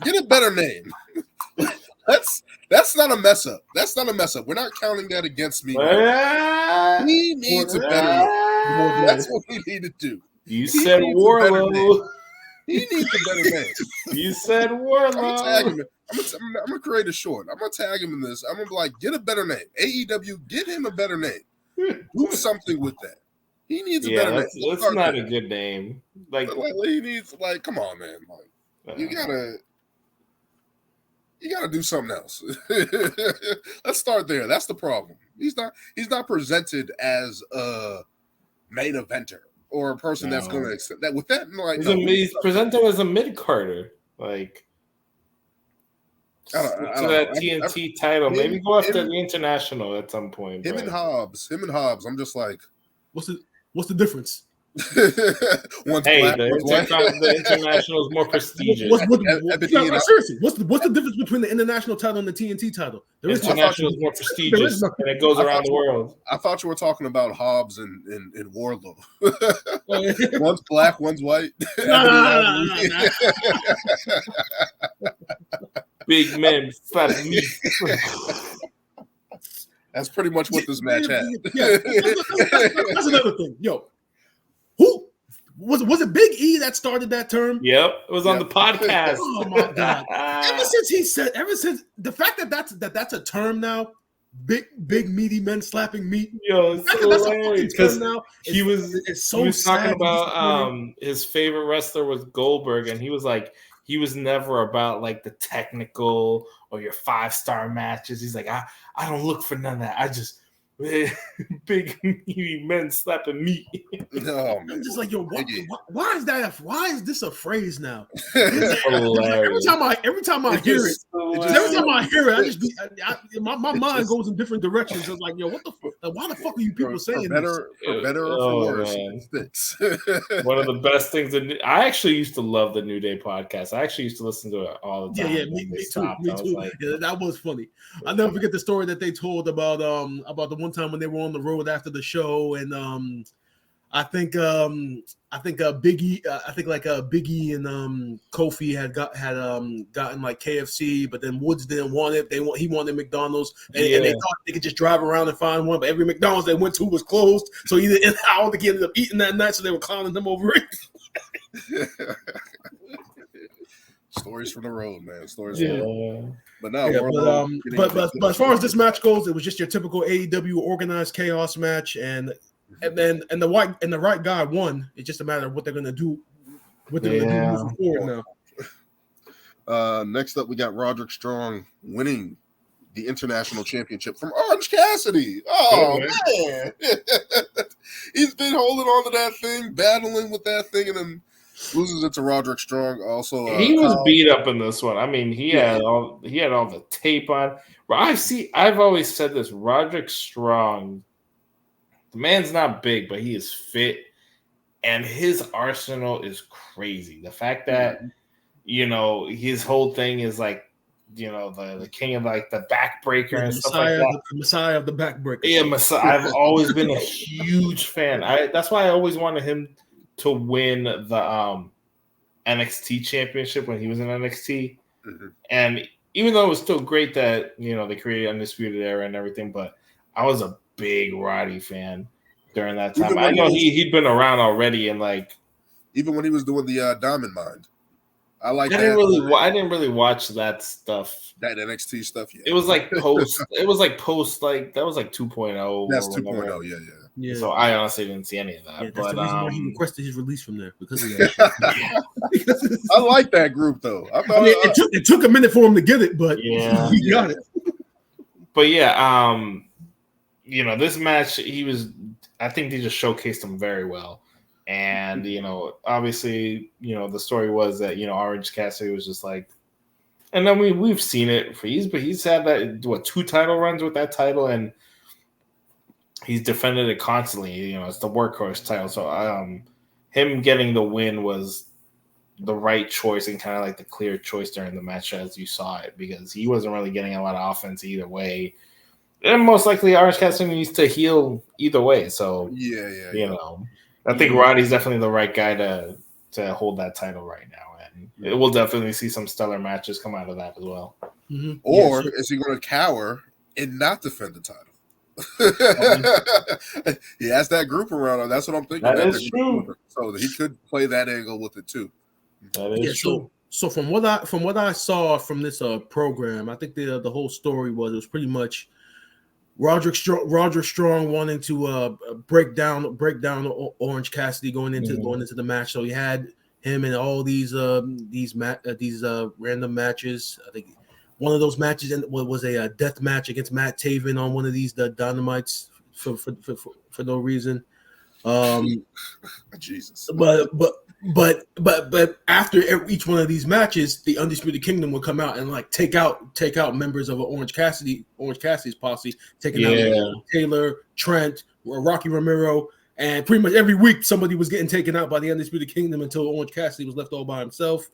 S1: Get a better name. That's not a mess up. That's not a mess up. We're not counting that against me. He needs a better name. That's what we need to do.
S2: You said Warlow.
S1: He needs a better name.
S2: You said Warlow.
S1: I'm gonna create a short. I'm gonna tag him in this. I'm gonna be like, get a better name. AEW, get him a better name. Do something with that. He needs a better name.
S2: That's not a good name. Like
S1: he needs, come on, man. Like, you gotta do something else. Let's start there. That's the problem. He's not presented as a main eventer or a person that's going to accept that. With that,
S2: he's presented as a mid-carder. Like, that TNT title. Maybe go after the international at some point.
S1: Him and Hobbs. I'm just like,
S3: what's the difference?
S2: The international is more prestigious.
S3: Seriously, what's the difference between the international title and the TNT title?
S2: The international is more prestigious, and it goes around the world.
S1: I thought you were talking about Hobbs and Wardlow. One's black, one's white.
S3: Big men slap me.
S1: That's pretty much what this match had.
S3: Yeah. That's another thing. Yo, who was it? Big E that started that term?
S2: Yep, it was on the podcast.
S3: Oh my god! Ever since the fact that that's a term now, big meaty men slapping meat.
S2: Yo, it's so hilarious because he was talking about his favorite wrestler was Goldberg, and he was like, he was never about like the technical or your 5-star matches. He's like, I don't look for none of that. big meaty men slapping meat.
S1: No, man.
S3: I'm just like, yo, why is that? Why is this a phrase now?
S2: Hilarious.
S3: Every time I hear it, I just be, my mind goes in different directions. It's like, yo, what the fuck? Like, why the fuck are you people saying this?
S1: For better or for worse, it sticks.
S2: One of the best things. I actually used to love the New Day podcast. I actually used to listen to it all the time.
S3: Yeah, me too. Like, yeah, that was funny. I'll never forget the story that they told about the one time when they were on the road after the show, and I think Biggie, Biggie and Kofi had gotten like KFC, but then Woods didn't want it. He wanted McDonald's, and they thought they could just drive around and find one, but every McDonald's they went to was closed. So I don't think he ended up eating that night, so they were clowning them over it.
S1: Stories from the road, man. Stories
S3: from
S1: the road. But no,
S3: but as far as this match goes, it was just your typical AEW organized chaos match, and the right guy won. It's just a matter of what they're gonna do. What they're gonna do moving forward
S1: now. Next up, we got Roderick Strong winning the international championship from Orange Cassidy. Oh man, he's been holding on to that thing, battling with that thing, and then loses it to Roderick Strong. Also,
S2: he was beat up in this one. I mean, he had all the tape on. I've always said this: Roderick Strong, the man's not big, but he is fit, and his arsenal is crazy. The fact that his whole thing is like, the king of like the backbreaker and stuff like that.
S3: The Messiah of the backbreaker.
S2: Yeah, Messiah. I've always been a huge fan. That's why I always wanted him to win the NXT championship when he was in NXT. Mm-hmm. And even though it was still great that, they created Undisputed Era and everything, but I was a big Roddy fan during that time. I know he'd been around already, and like
S1: even when he was doing the Diamond Mind. I
S2: didn't really watch that stuff.
S1: That NXT stuff, yeah.
S2: It was like post that was like 2.0.
S1: That's 2.0, yeah.
S2: So I honestly didn't see any of that.
S3: Yeah, that's the reason why he requested his release from there, because of that.
S1: I like that group though.
S3: It took a minute for him to get it, but he got it.
S2: But this match, I think they just showcased him very well. And, obviously, the story was that, Orange Cassidy was just like, and then we've seen it but he's had that, 2 title runs with that title, and he's defended it constantly. It's the workhorse title. So him getting the win was the right choice and kind of like the clear choice during the match as you saw it, because he wasn't really getting a lot of offense either way. And most likely Orange Cassidy needs to heal either way. So, I think Roddy's definitely the right guy to hold that title right now, and we'll definitely see some stellar matches come out of that as well.
S3: Mm-hmm.
S1: Or is he going to cower and not defend the title? He has that group around him. That's what I'm thinking.
S2: That is true.
S1: So he could play that angle with it too.
S2: That is true.
S3: So from what I saw from this program, I think the whole story was pretty much Roderick Strong wanting to break down Orange Cassidy going into the match. So he had him in all these random matches. I think one of those matches was a death match against Matt Taven on one of these Dynamites for no reason.
S1: Jesus.
S3: But after each one of these matches, the Undisputed Kingdom would come out and like take out members of Orange Cassidy's posse, taking out Taylor, Trent, Rocky Romero, and pretty much every week somebody was getting taken out by the Undisputed Kingdom until Orange Cassidy was left all by himself.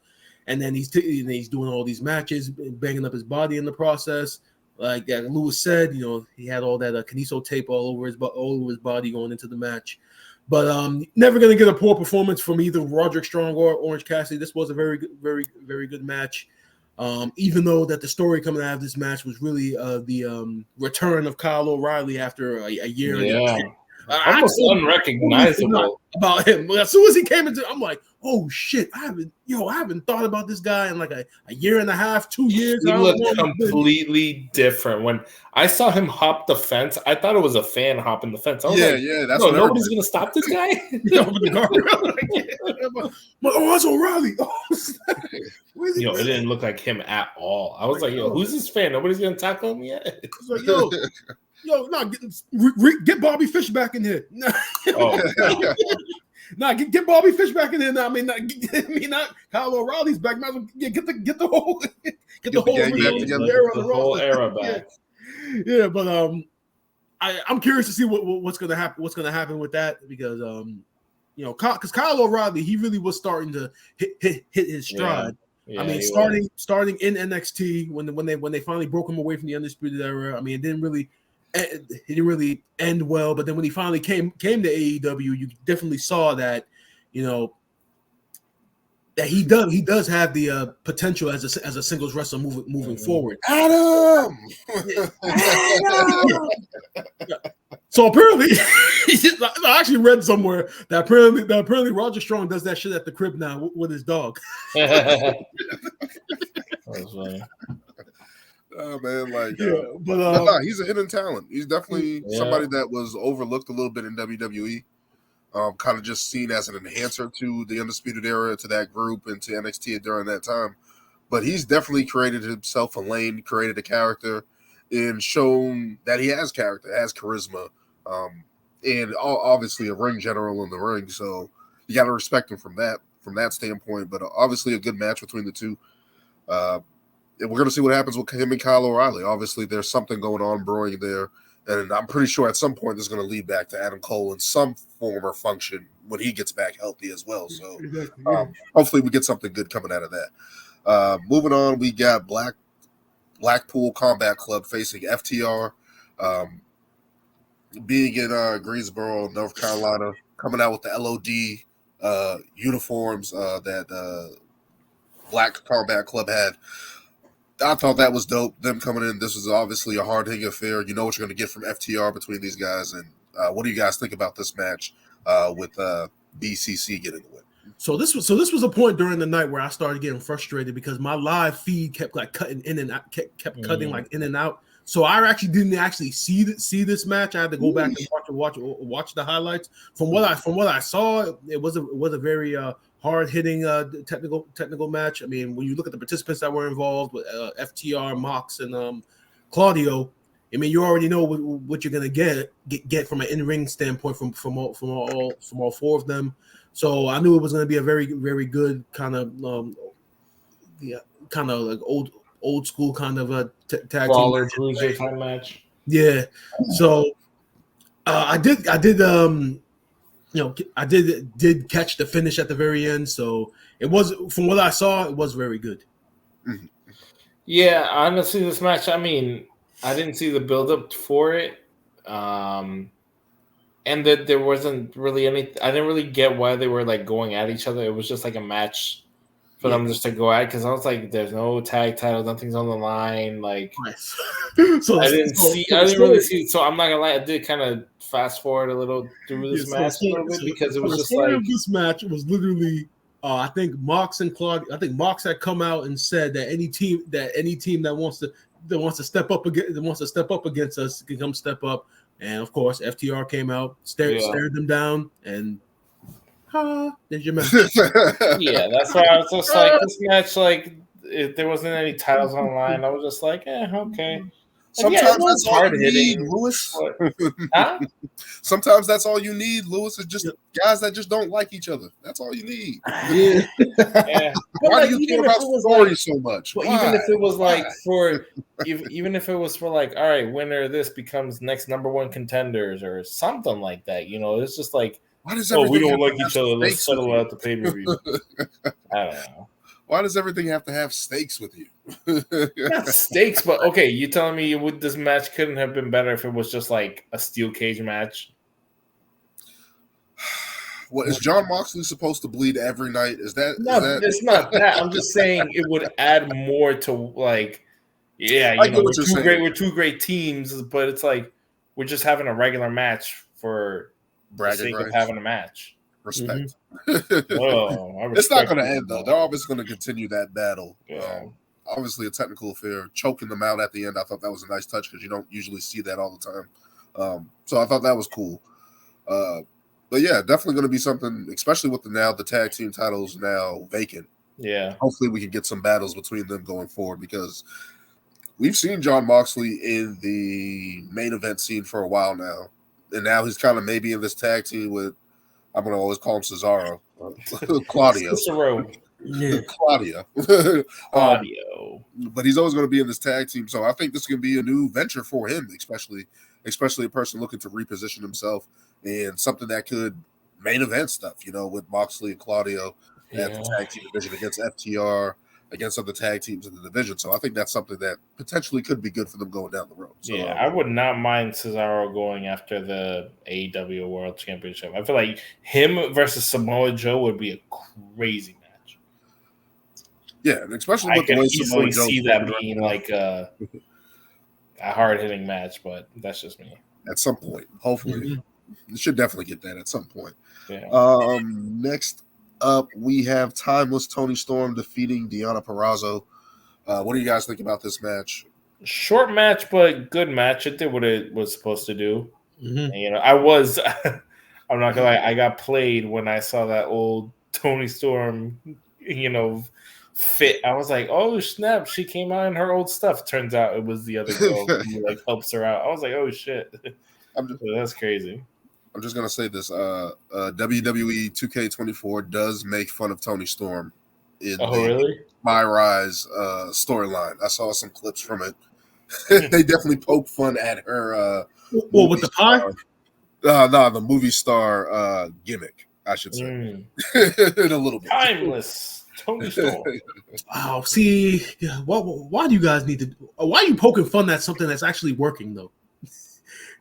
S3: And then he's doing all these matches, banging up his body in the process. Like Lewis said, he had all that Kaniso tape all over his body going into the match. But never going to get a poor performance from either Roderick Strong or Orange Cassidy. This was a very good, very, very good match. Even though that the story coming out of this match was really the return of Kyle O'Reilly after a year.
S2: Yeah. Almost unrecognizable
S3: about him. As soon as he came into, I'm like, oh shit! I haven't thought about this guy in like a year and a half, 2 years.
S2: He looked completely different. When I saw him hop the fence, I thought it was a fan hopping the fence. I was
S1: that's
S2: nobody's gonna stop this guy.
S3: That's O'Reilly.
S2: It didn't look like him at all. I was like, who's this fan? Nobody's gonna tackle him yet.
S3: It's like, Yo, no, get Bobby Fish back in here. Get Bobby Fish back in here. Now, not Kyle O'Reilly's back. Might as well get the whole
S2: era back.
S3: Yeah, but I'm curious to see what's gonna happen. What's gonna happen with that because because Kyle O'Reilly, he really was starting to hit his stride. Yeah, I mean, starting in NXT when they finally broke him away from the Undisputed Era. I mean, it didn't really end well. But then when he finally came to AEW, you definitely saw that, that he does have the potential as a singles wrestler moving forward.
S1: Adam!
S3: So apparently, I actually read somewhere that apparently Roger Strong does that shit at the crib now with his dog.
S2: That was funny.
S1: Oh man,
S3: but
S1: he's a hidden talent. He's definitely somebody that was overlooked a little bit in WWE. Kind of just seen as an enhancer to the Undisputed Era, to that group, and to NXT during that time. But he's definitely created himself a lane, created a character, and shown that he has character, has charisma, and obviously a ring general in the ring. So you got to respect him from that standpoint. But obviously a good match between the two. And we're going to see what happens with him and Kyle O'Reilly. Obviously, there's something going on brewing there. And I'm pretty sure at some point this is going to lead back to Adam Cole in some form or function when he gets back healthy as well. So hopefully we get something good coming out of that. Moving on, we got Blackpool Combat Club facing FTR. Being in Greensboro, North Carolina, coming out with the LOD uniforms that Black Combat Club had. I thought that was dope. Them coming in, this was obviously a hard-hitting affair. You know what you're going to get from FTR between these guys. And what do you guys think about this match with BCC getting the win?
S3: So this was a point during the night where I started getting frustrated because my live feed kept cutting in and out, kept cutting in and out. So I actually didn't see this match. I had to go back and watch the highlights. From what I saw, it was a very hard-hitting technical match. I mean, when you look at the participants that were involved with FTR, Mox, and Claudio, I mean, you already know what you're gonna get from an in-ring standpoint from all four of them. So I knew it was gonna be a very, very good kind of like old school kind of a tag
S2: team cruiser type match.
S3: Yeah. So I did catch the finish at the very end. So it was, from what I saw, it was very good.
S2: Mm-hmm. Yeah, honestly, this match, I mean, I didn't see the build-up for it. And that there wasn't really I didn't really get why they were like going at each other. It was just like a match for them just to go at, because I was like, there's no tag title, nothing's on the line. Like, so I didn't really see. So I'm not gonna lie, I did kind of fast forward a little through this match a little bit because it was just like
S3: this match was literally. I think Mox and Claude. I think Mox had come out and said that any team that wants to step up against us can come step up. And of course, FTR came out, stared them down, and there's your match.
S2: Yeah, that's why I was just like, this match, like, if there wasn't any titles on the line, I was just like, okay.
S1: Sometimes that's all you need, Lewis.
S2: Huh?
S1: Sometimes that's all you need, Lewis. Is just guys that just don't like each other. That's all you need.
S2: Yeah.
S1: Why do you care about stories so much?
S2: Well, even if it was like even if it was for like, all right, winner of this becomes next number one contenders or something like that. It's just like,
S1: why does
S2: we don't like each other. Let's settle out the pay-per-view. I don't know.
S1: Why does everything have to have stakes with you?
S2: Not stakes, but okay. You telling me this match couldn't have been better if it was just like a steel cage match?
S1: What is John Moxley supposed to bleed every night? Is that?
S2: It's not that. I'm just saying it would add more to like, we're two great teams, but it's like we're just having a regular match for the sake of having a match.
S1: Respect.
S2: Mm-hmm.
S1: It's not going to end though. They're always going to continue that battle. Yeah. Obviously, a technical affair, choking them out at the end. I thought that was a nice touch because you don't usually see that all the time. So I thought that was cool. But yeah, definitely going to be something, especially with the tag team titles now vacant.
S2: Yeah.
S1: Hopefully, we can get some battles between them going forward because we've seen Jon Moxley in the main event scene for a while now, and now he's kind of maybe in this tag team with, I'm going to always call him Cesaro, Claudio.
S2: Cicero.
S3: Yeah.
S1: Claudia.
S2: Audio.
S1: But he's always going to be in this tag team, so I think this can be a new venture for him, especially a person looking to reposition himself and something that could main event stuff, with Moxley and Claudio at the tag team division against FTR, against other tag teams in the division. So I think that's something that potentially could be good for them going down the road. So,
S2: yeah, I would not mind Cesaro going after the AEW World Championship. I feel like him versus Samoa Joe would be a crazy match.
S1: Yeah, and especially
S2: I
S1: with the
S2: can
S1: way
S2: easily
S1: Samoa
S2: see
S1: Joe's
S2: that
S1: working
S2: being
S1: right
S2: like a hard-hitting match, but that's just me.
S1: at some point. Hopefully, you should definitely get that at some point.
S2: Yeah.
S1: Next up, we have Timeless Toni Storm defeating Deonna Purrazzo. What do you guys think about this match?
S2: Short match, but good match. It did what it was supposed to do.
S3: Mm-hmm.
S2: And, I was, I'm not gonna lie, I got played when I saw that old Toni Storm, fit. I was like, oh snap, she came out in her old stuff. Turns out it was the other girl who helps her out. I was like, oh shit, that's crazy.
S1: I'm just gonna say this: WWE 2K24 does make fun of Toni Storm in
S2: really?
S1: My Rise storyline. I saw some clips from it. They definitely poke fun at her.
S3: Well, with the pie?
S1: No, the movie star gimmick, I should say, in a little bit.
S2: Timeless Toni Storm.
S3: Oh, see, why do you guys need to? Why are you poking fun at something that's actually working though?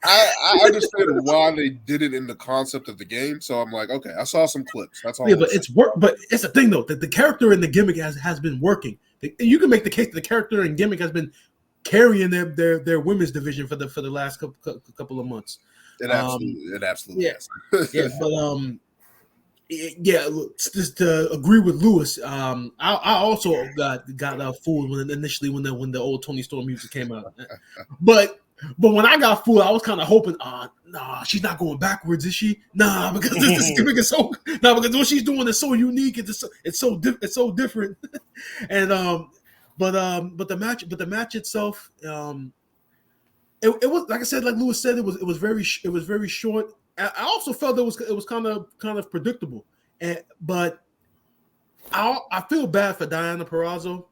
S1: I understand why they did it in the concept of the game, so I'm like, okay, I saw some clips. That's all.
S3: Yeah, but it's work. But it's the thing though that the character and the gimmick has been working. You can make the case that the character and gimmick has been carrying their women's division for the last couple of months.
S1: It absolutely
S3: yeah.
S1: is.
S3: Yeah, but yeah, just to agree with Lewis, I also got fooled when the old Toni Storm music came out, but when I got fooled, I was kind of hoping, nah, she's not going backwards, is she? Nah, because this gimmick is because what she's doing is so unique. It's so different, and but the match itself, it was like I said, like Lewis said, it was very short. I also felt it was kind of predictable, but I feel bad for Deonna Purrazzo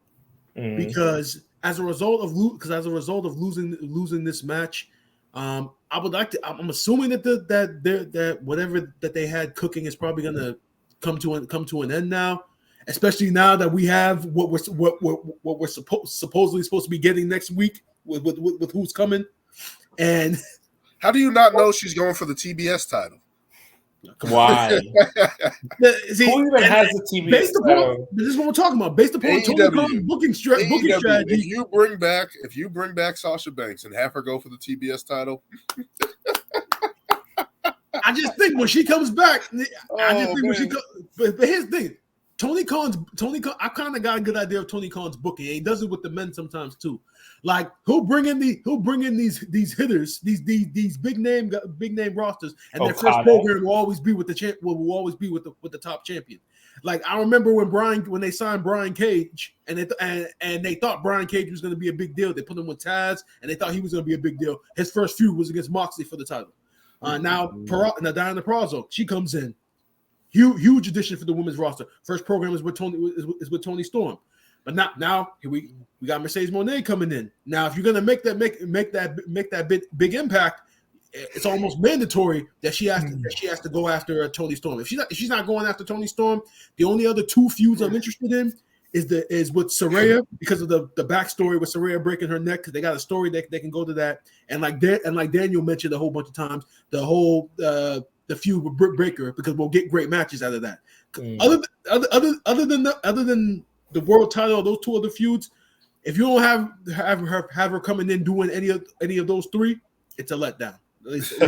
S3: because as a result of losing this match, I'm assuming that whatever that they had cooking is probably going to come to an end now, especially now that we have what we're supposedly supposed to be getting next week with who's coming. And
S1: how do you not know she's going for the TBS title?
S2: Why?
S3: See, who even has the TBS title? This is what we're talking about. Based upon Tony Khan's booking strategy.
S1: If you bring back Sasha Banks and have her go for the TBS title,
S3: I just think when she comes back, but here's the thing. Tony Khan, I kind of got a good idea of Tony Khan's booking. He does it with the men sometimes too. Like he'll bring in these hitters, these big name rosters, and their first program will always be with the top champion. Like I remember when they signed Brian Cage, and they thought Brian Cage was going to be a big deal. They put him with Taz, and they thought he was going to be a big deal. His first feud was against Moxley for the title. Now Deonna Purrazzo, she comes in. Huge addition for the women's roster. First program is with Toni Storm, but now here we got Mercedes Moné coming in. Now, if you're gonna make that big impact, it's almost mandatory that she has to go after Toni Storm. If she's not going after Toni Storm, the only other two feuds I'm interested in is with Saraya because of the backstory with Saraya breaking her neck, because they got a story they can go to that, and like Daniel mentioned a whole bunch of times, the whole the feud with Britt Baker, because we'll get great matches out of that. Other than the world title, those two other feuds, if you don't have her coming in doing any of those three, it's a letdown.
S1: If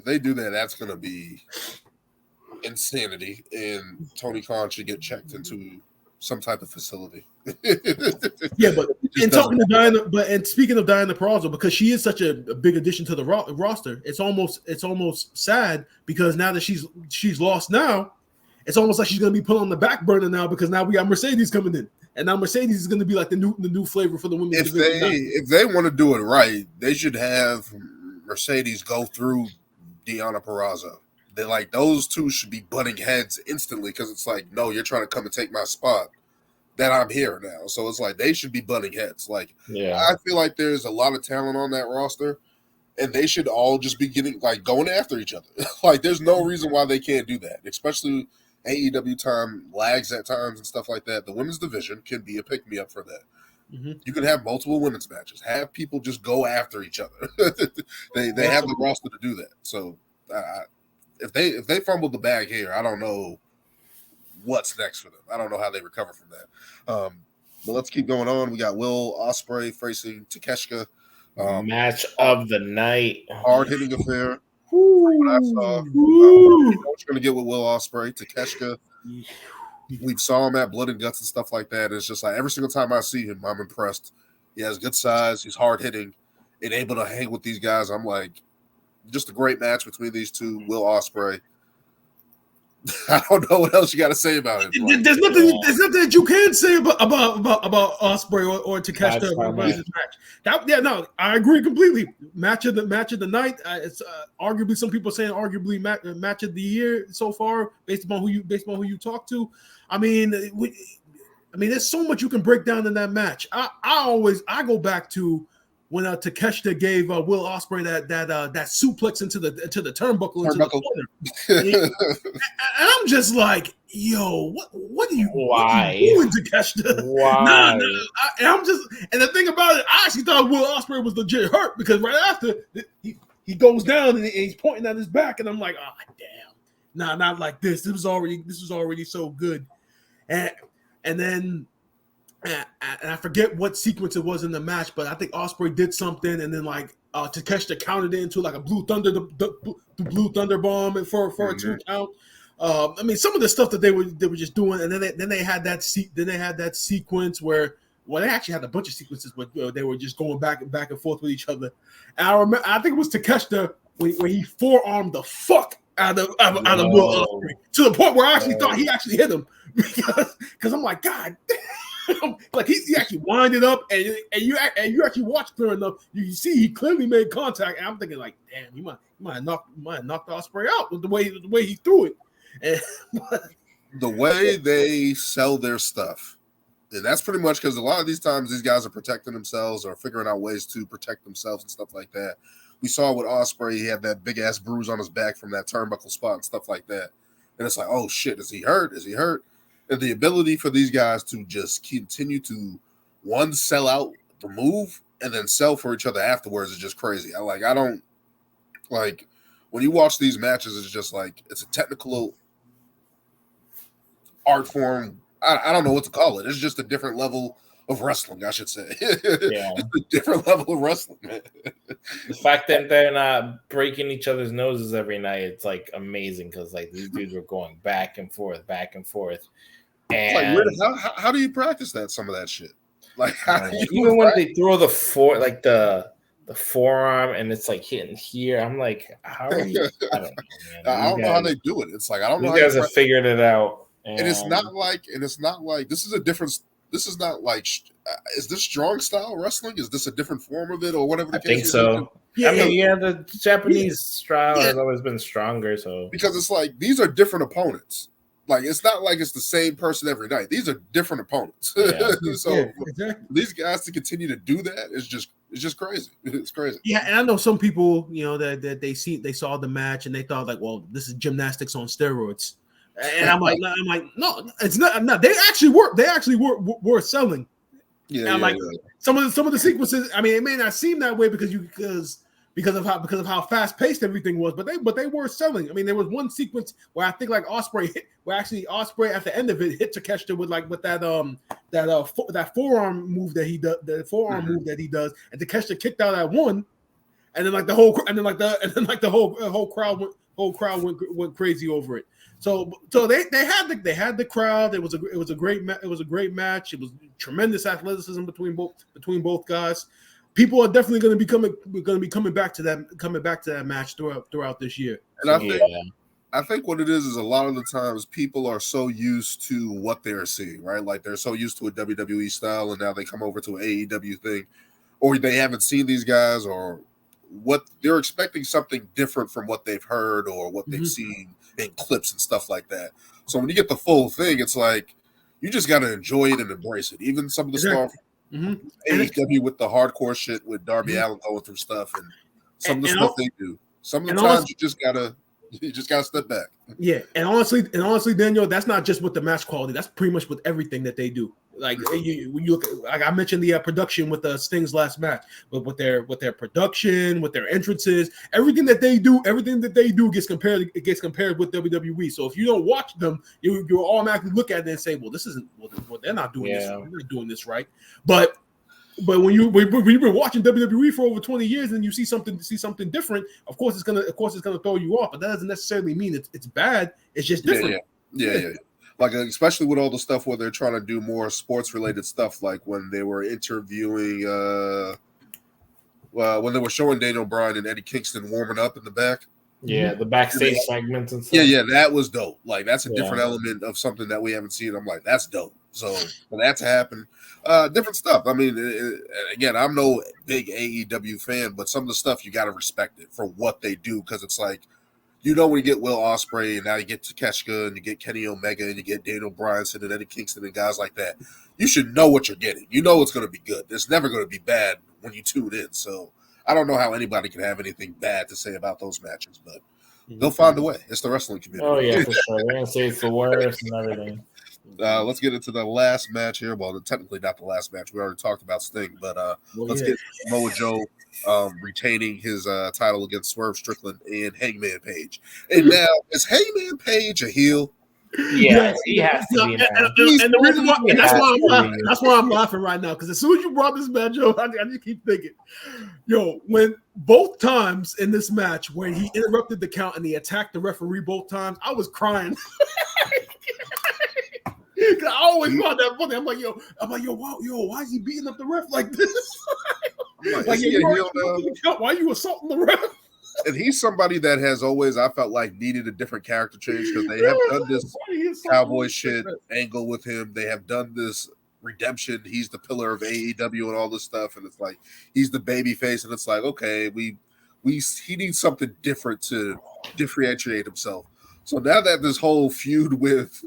S1: they do that, that's going to be insanity, and Tony Khan should get checked into some type of facility.
S3: Yeah, but speaking of Deonna Purrazzo, because she is such a big addition to the roster, it's almost sad, because now that she's lost now, it's almost like she's going to be put on the back burner now, because now we got Mercedes coming in. And now Mercedes is going to be like the new flavor for the women's division.
S1: If they want to do it right, they should have Mercedes go through Deonna Purrazzo. They like those two should be butting heads instantly because it's like, no, you're trying to come and take my spot. That I'm here now, so it's like they should be butting heads. Like, I feel like there's a lot of talent on that roster, and they should all just be going after each other. Like, there's no reason why they can't do that, especially. AEW time lags at times and stuff like that. The women's division can be a pick-me-up for that. Mm-hmm. You can have multiple women's matches. Have people just go after each other. they have the roster to do that. So if they fumbled the bag here, I don't know what's next for them. I don't know how they recover from that. But let's keep going on. We got Will Ospreay facing Takeshita.
S2: Match of the night.
S1: Hard-hitting affair. What I saw, what you're going to get with Will Ospreay, Takeshita. We saw him at Blood and Guts and stuff like that. It's just like every single time I see him, I'm impressed. He has good size. He's hard hitting and able to hang with these guys. I'm like, just a great match between these two. Will Ospreay. I don't know what else you got to say about it.
S3: Like, there's nothing that you can say about Ospreay or Takeshita versus match. I agree completely. Match of the night. It's arguably some people saying match of the year so far based upon who you talk to. I mean, there's so much you can break down in that match. I go back to when Takeshita gave Will Ospreay that suplex into the turnbuckle. Into the corner. And I'm just like, yo, what are you doing, Takeshita?
S2: Why?
S3: And the thing about it, I actually thought Will Ospreay was legit hurt because right after he goes down and he's pointing at his back, and I'm like, oh damn, not like this. This was already so good, and then. And I forget what sequence it was in the match, but I think Ospreay did something, and then Takeshita counted it into like a blue thunder bomb for a 2 count. I mean, some of the stuff that they were just doing, and then they had that sequence where they actually had a bunch of sequences where they were just going back and forth with each other. And I think it was Takeshita when he forearmed the fuck out of Will Ospreay to the point where I actually thought he actually hit him because I'm like, God damn. Like he actually winded up, and you actually watch clear enough. You see he clearly made contact, and I'm thinking like, damn, he might have knocked Ospreay out with the way he threw it. And,
S1: the way they sell their stuff, and that's pretty much because a lot of these times these guys are protecting themselves or figuring out ways to protect themselves and stuff like that. We saw with Ospreay, he had that big ass bruise on his back from that turnbuckle spot and stuff like that. And it's like, oh shit, is he hurt? Is he hurt? And the ability for these guys to just continue to sell out the move and then sell for each other afterwards is just crazy. I don't like when you watch these matches, it's just like it's a technical art form. I don't know what to call it. It's just a different level of wrestling, I should say. Yeah. It's a different level of wrestling, man.
S2: The fact that they're not breaking each other's noses every night, it's like amazing because like these dudes were going back and forth. And
S1: like, how do you practice some of that shit? Like,
S2: even when they throw the forearm and it's like hitting here, I'm like, how are you? I don't know, man.
S1: I don't know how they do it. It's like I don't know.
S2: These guys have figured it out,
S1: and it's not like this is a different. This is not like. Is this strong style wrestling? Is this a different form of it, or whatever the case?
S2: I think so. Yeah, the Japanese style has always been stronger. So
S1: because it's like these are different opponents. Like it's not like it's the same person every night. These are different opponents. Yeah. So exactly. These guys to continue to do that is just crazy. It's crazy.
S3: Yeah, and I know some people, that they saw the match and they thought like, well, this is gymnastics on steroids. And I'm like, no, it's not. No, they actually were selling. Yeah, and some of the sequences. I mean, it may not seem that way because of how fast paced everything was, but they were selling. I mean, there was one sequence where I think like Ospreay at the end of it hit Takeshita with that forearm move that he does, move that he does, and Takeshita kicked out at one, and then the whole crowd went crazy over it. So they had the crowd. It was a great match. It was tremendous athleticism between both guys. People are definitely going to be coming back to that match throughout this year.
S1: And I think what it is a lot of the times people are so used to what they're seeing, right? Like they're so used to a WWE style, and now they come over to an AEW thing, or they haven't seen these guys, or what they're expecting something different from what they've heard or what they've seen in clips and stuff like that. So when you get the full thing, it's like you just got to enjoy it and embrace it. Even some of the stuff AEW with the hardcore shit with Darby Allin going through stuff, and some of the stuff they do. Some of the times you just gotta step back.
S3: Yeah, and honestly, Daniel, that's not just with the match quality. That's pretty much with everything that they do. Like you look, like I mentioned the production with the Sting's last match, but with their production, with their entrances, everything that they do gets compared with WWE. So if you don't watch them, you automatically look at it and say, well, this isn't. Well, they're not doing this. They're not doing this right. But when you've been watching WWE for over 20 years and you see something different, of course it's gonna throw you off. But that doesn't necessarily mean it's bad. It's just different.
S1: Yeah. Like especially with all the stuff where they're trying to do more sports related stuff, like when they were interviewing, when they were showing Daniel Bryan and Eddie Kingston warming up in the back.
S2: Yeah, the backstage segments and stuff.
S1: Yeah, that was dope. Like that's a different element of something that we haven't seen. I'm like, that's dope. So for that to happen, different stuff. I mean, again, I'm no big AEW fan, but some of the stuff you got to respect it for what they do, because it's like, when you get Will Ospreay and now you get Takeshita and you get Kenny Omega and you get Daniel Bryan and Eddie Kingston and guys like that, you should know what you're getting. You know it's going to be good. It's never going to be bad when you tune in. So I don't know how anybody can have anything bad to say about those matches, but they'll find a way. It's the wrestling community.
S2: Oh yeah, for sure. They're gonna say it's the worst and everything.
S1: Let's get into the last match here. Well, technically not the last match. We already talked about Sting, but let's get Samoa Joe retaining his title against Swerve Strickland and Hangman Page. And now, is Hangman Page a heel?
S2: Yeah, he has to be.
S3: And the reason why, and that's why I'm laughing right now, because as soon as you brought this match up, I just keep thinking, when both times in this match when he interrupted the count and he attacked the referee both times, I was crying. I always thought that funny. I'm like, why is he beating up the ref like this? Like, why are you assaulting the ref?
S1: And he's somebody that has always, I felt like, needed a different character change, because they have done this cowboy shit angle with him. They have done this redemption. He's the pillar of AEW and all this stuff, and it's like he's the baby face, and it's like, okay, he needs something different to differentiate himself. So now that this whole feud with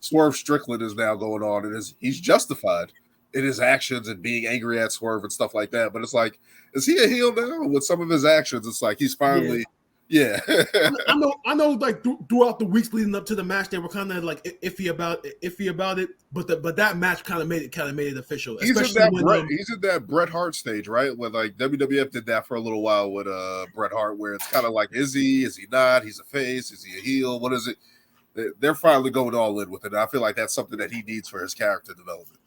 S1: Swerve Strickland is now going on, and he's justified in his actions and being angry at Swerve and stuff like that. But it's like, is he a heel now? With some of his actions, it's like he's finally,
S3: I know. Like throughout the weeks leading up to the match, they were kind of like iffy about it. But that match kind of made it official.
S1: He's in that Bret Hart stage, right? When like WWF did that for a little while with Bret Hart, where it's kind of like, is he not? He's a face. Is he a heel? What is it? They're finally going all in with it. I feel like that's something that he needs for his character development.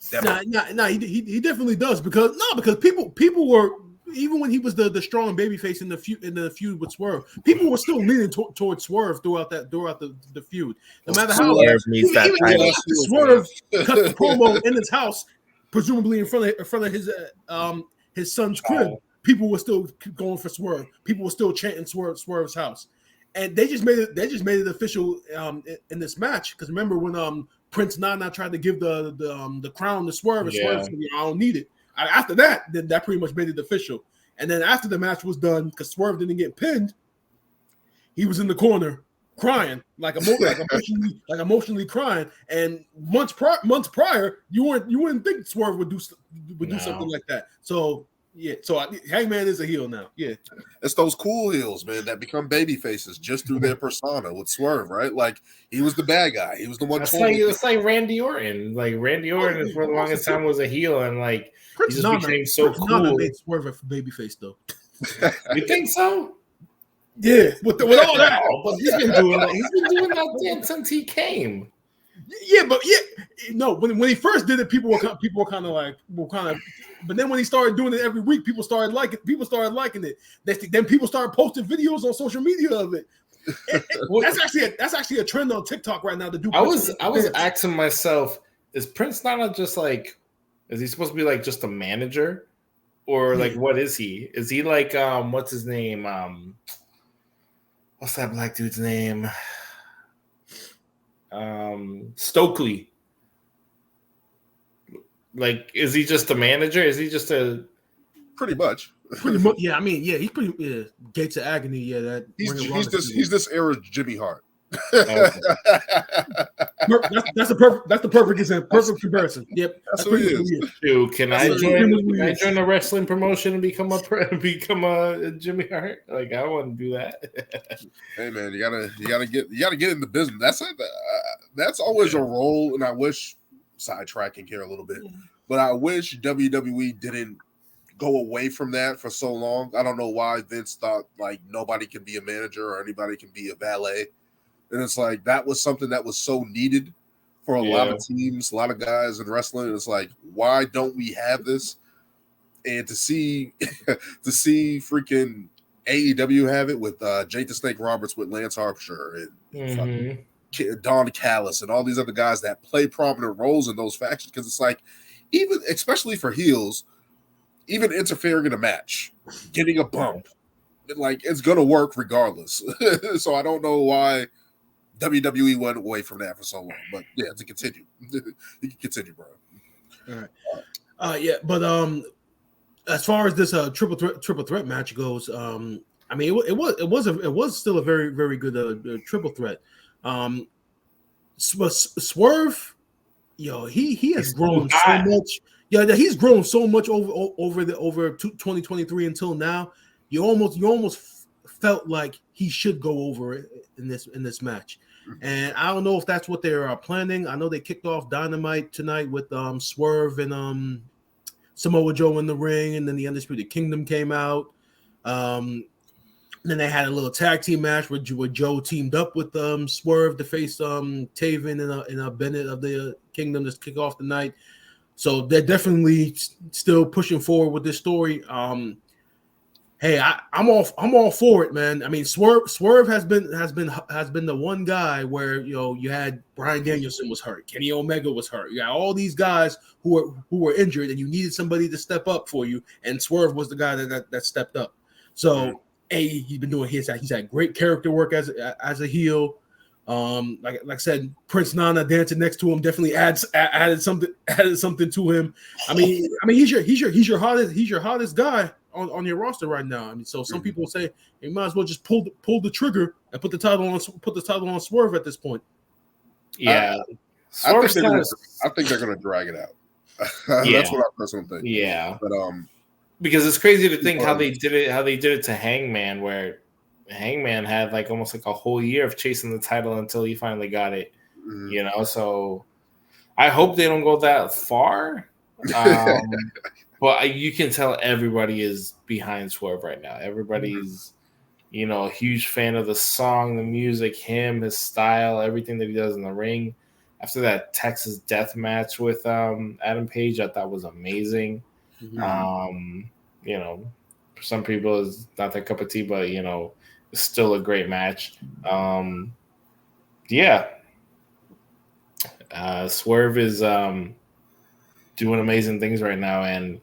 S3: He definitely does, because people were, even when he was the strong babyface in the feud with Swerve, people were still leaning towards Swerve throughout the feud. No matter how Swerve cut the promo in his house, presumably in front of his son's crib, people were still going for Swerve. People were still chanting Swerve's house. And they just made it official in this match, because remember when Prince Nana tried to give the crown to Swerve, and Swerve said, I don't need it. After that, then that pretty much made it official. And then after the match was done, because Swerve didn't get pinned, he was in the corner crying, like emotionally crying. And months prior, you wouldn't think Swerve would do something like that. So. Yeah, so Hangman is a heel now. Yeah,
S1: it's those cool heels, man, that become baby faces just through their persona with Swerve, right? Like he was the bad guy. He was the one.
S2: It's like Randy Orton. Like Randy Orton for the longest time was a heel, and like he just became so cool.
S3: Made Swerve a baby face, though.
S2: You think so?
S3: Yeah, with all that,
S2: but he's been doing that since he came.
S3: Yeah, but when he first did it, people were kind of. But then when he started doing it every week, people started liking it. Then people started posting videos on social media of it. That's actually a trend on TikTok right now to do.
S2: I was asking myself, is Prince Nana just like, is he supposed to be like just a manager, or like what is he? Is he like what's his name? What's that black dude's name? Stokely. Like, is he just a manager? Is he just a
S1: pretty much?
S3: Pretty much, yeah. I mean, yeah, he's pretty Gates of Agony. Yeah, that
S1: he's this era Jimmy Hart.
S3: Okay. that's the perfect example, perfect comparison. Yep,
S1: that's what he is.
S2: Dude, can I join a wrestling promotion and become a Jimmy Hart? Like, I wouldn't do that.
S1: Hey man, you gotta get in the business. That's always a role, and I wish, sidetracking here a little bit, but I wish WWE didn't go away from that for so long. I don't know why Vince thought like nobody can be a manager or anybody can be a valet. And it's like that was something that was so needed for a lot of teams, a lot of guys in wrestling. It's like, why don't we have this? And to see freaking AEW have it with Jake the Snake Roberts with Lance Archer and Don Callis and all these other guys that play prominent roles in those factions, because it's like, even especially for heels, even interfering in a match, getting a bump, like it's gonna work regardless. So I don't know why WWE went away from that for so long, but yeah, to continue, you can continue, bro.
S3: All right. Yeah, but as far as this triple threat match goes, I mean, it was still a very, very good triple threat. Swerve, he has grown so much. Yeah, he's grown so much over 2023 until now. You almost felt like he should go over in this match. And I don't know if that's what they're planning. I know they kicked off Dynamite tonight with Swerve and Samoa Joe in the ring, and then the Undisputed Kingdom came out. Then they had a little tag team match where Joe teamed up with Swerve to face Taven and Bennett of the Kingdom to kick off the night. So they're definitely still pushing forward with this story. Hey, I'm all for it, man. I mean, Swerve has been the one guy where you had Bryan Danielson was hurt, Kenny Omega was hurt. You got all these guys who were injured, and you needed somebody to step up for you, and Swerve was the guy that stepped up. So, he's been doing he's had great character work as a heel. Like I said, Prince Nana dancing next to him definitely added something to him. I mean he's your hottest guy on your roster right now. I mean, so some people say you might as well just pull the trigger and put the title on Swerve at this point.
S2: Yeah,
S1: I think they're gonna drag it out. That's what I personally think.
S2: Yeah,
S1: but
S2: because it's crazy to think how they did it to Hangman, where Hangman had like almost like a whole year of chasing the title until he finally got it. So I hope they don't go that far. But you can tell everybody is behind Swerve right now. Everybody's, a huge fan of the song, the music, his style, everything that he does in the ring. After that Texas death match with Adam Page, I thought was amazing. For some people, it's not their cup of tea, but it's still a great match. Swerve is doing amazing things right now, and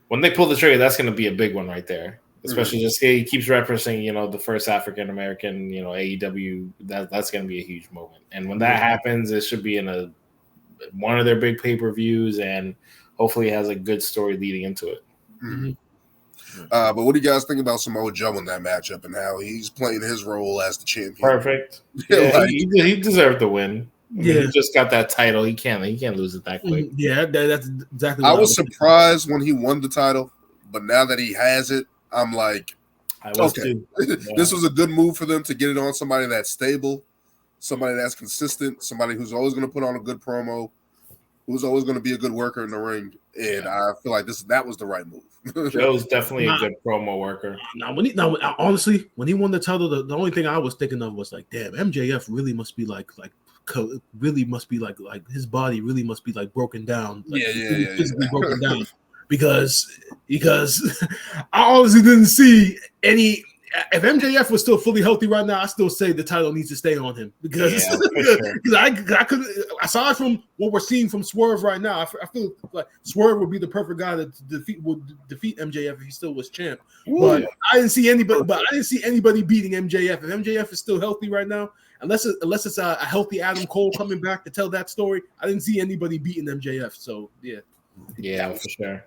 S2: when they pull the trigger, that's going to be a big one right there. Especially just he keeps referencing, the first African American, AEW. That's going to be a huge moment. And when that happens, it should be in one of their big pay-per-views, and hopefully it has a good story leading into it.
S1: But what do you guys think about Samoa Joe in that matchup and how he's playing his role as the champion?
S2: Perfect. Yeah, he deserved the win. He just got that title. He can't lose it that quick.
S3: Yeah, that's exactly what
S1: I was surprised when he won the title, but now that he has it, I'm like, okay. This was a good move for them to get it on somebody that's stable, somebody that's consistent, somebody who's always going to put on a good promo, who's always going to be a good worker in the ring. And I feel like that was the right move.
S2: Joe's definitely a good promo worker.
S3: Honestly, when he won the title, the only thing I was thinking of was like, damn, MJF really must be like his body really must be like broken down. Like, physically broken down. Because I honestly didn't see any. If MJF was still fully healthy right now, I still say the title needs to stay on him because I couldn't. Aside from what we're seeing from Swerve right now, I feel like Swerve would be the perfect guy to defeat MJF if he still was champ. I didn't see anybody beating MJF. If MJF is still healthy right now, unless it's a healthy Adam Cole coming back to tell that story, I didn't see anybody beating MJF. So
S2: yeah, for sure.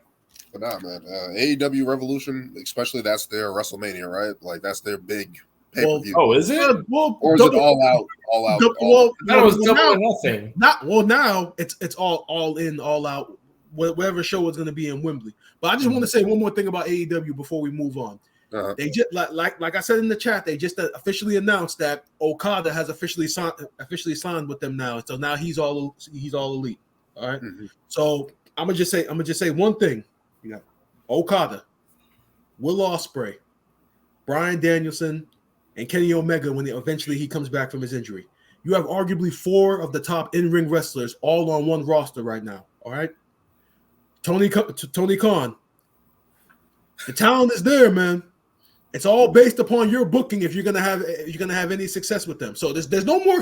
S1: But nah, man, AEW Revolution, especially that's their WrestleMania, right? Like that's their big pay-per-view.
S2: Oh, is it?
S1: Or is it all out?
S2: That was double or nothing.
S3: Now it's all in, all out. Whatever show is going to be in Wembley. But I just want to say one more thing about AEW before we move on. They just like I said in the chat, they just officially announced that Okada has officially signed with them now. So now he's all elite. All right. Mm-hmm. So I'm gonna just say one thing. You got Okada, Will Ospreay, Bryan Danielson, and Kenny Omega when eventually he comes back from his injury. You have arguably 4 of the top in-ring wrestlers all on one roster right now. All right. Tony Khan, the talent is there, man. It's all based upon your booking if you're gonna have any success with them. So there's no more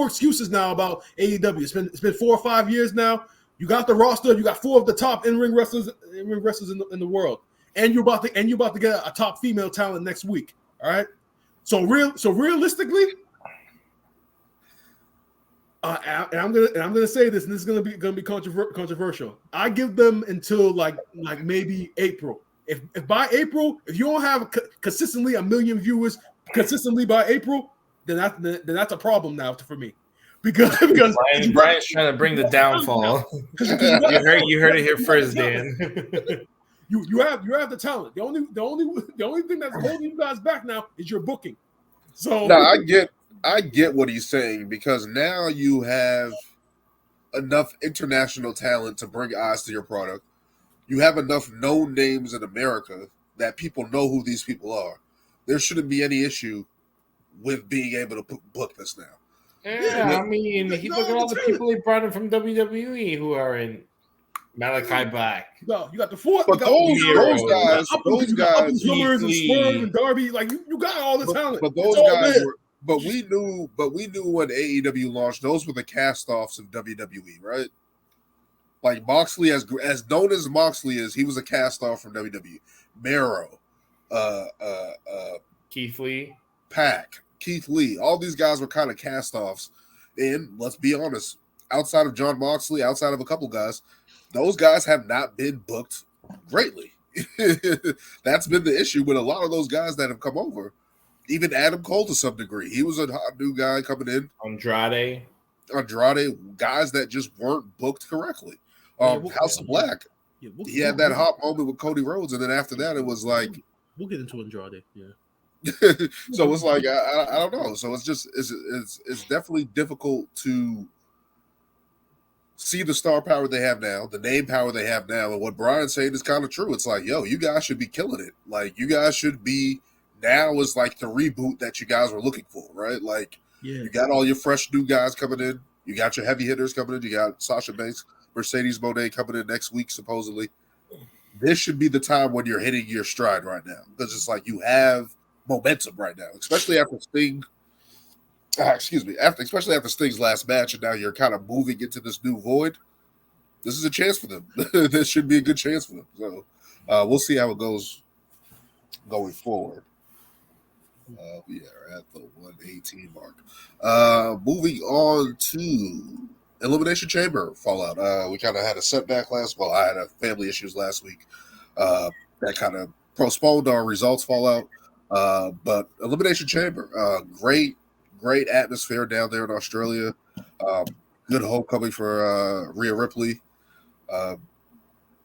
S3: excuses now about AEW. It's been 4 or 5 years now. You got the roster. You got 4 of the top in-ring wrestlers in the world, and you're about to get a top female talent next week. All right. So realistically, and I'm gonna say this, and this is gonna be controversial. I give them until like maybe April. If by April, if you don't have consistently 1 million viewers consistently by April, then that's a problem now for me. Because
S2: Brian's trying to bring the downfall. you heard it here first, Dan.
S3: You have the talent. The only thing that's holding you guys back now is your booking. So
S1: no, I get what he's saying, because now you have enough international talent to bring eyes to your product. You have enough known names in America that people know who these people are. There shouldn't be any issue with being able to book this now.
S2: Yeah, I mean, he look at all the people he brought in from WWE who are in Malachi Black.
S3: No, you got the 4.
S1: But those guys,
S3: Swimmers and Swerve and Darby, like you got all the talent.
S1: But those guys were. But we knew when AEW launched, those were the cast-offs of WWE, right? Like Moxley, as known as Moxley is, he was a cast-off from WWE. Mero,
S2: Keith Lee,
S1: Pac, Keith Lee, all these guys were kind of cast-offs. And let's be honest, outside of John Moxley, outside of a couple guys, those guys have not been booked greatly. That's been the issue with a lot of those guys that have come over. Even Adam Cole to some degree. He was a hot new guy coming in.
S2: Andrade,
S1: guys that just weren't booked correctly. House of Black. He had that hot moment with Cody Rhodes, and then after that, it was like
S3: we'll get into Andrade. Yeah.
S1: So it's like I don't know. So it's definitely difficult to see the star power they have now, the name power they have now, and what Brian's saying is kind of true. It's like, yo, you guys should be killing it. Like you guys should be. Now is like the reboot that you guys were looking for, right? Like, you got all your fresh new guys coming in. You got your heavy hitters coming in. You got Sasha Banks, Mercedes Moné coming in next week, supposedly. This should be the time when you're hitting your stride right now, because it's like you have momentum right now, especially after Sting. Especially after Sting's last match, and now you're kind of moving into this new void. This is a chance for them. This should be a good chance for them. So we'll see how it goes going forward. We are at the 118 mark. Moving on to Elimination Chamber Fallout. We kind of had a setback Well, I had family issues last week that kind of postponed our results Fallout. But Elimination Chamber, great atmosphere down there in Australia. Good homecoming for Rhea Ripley.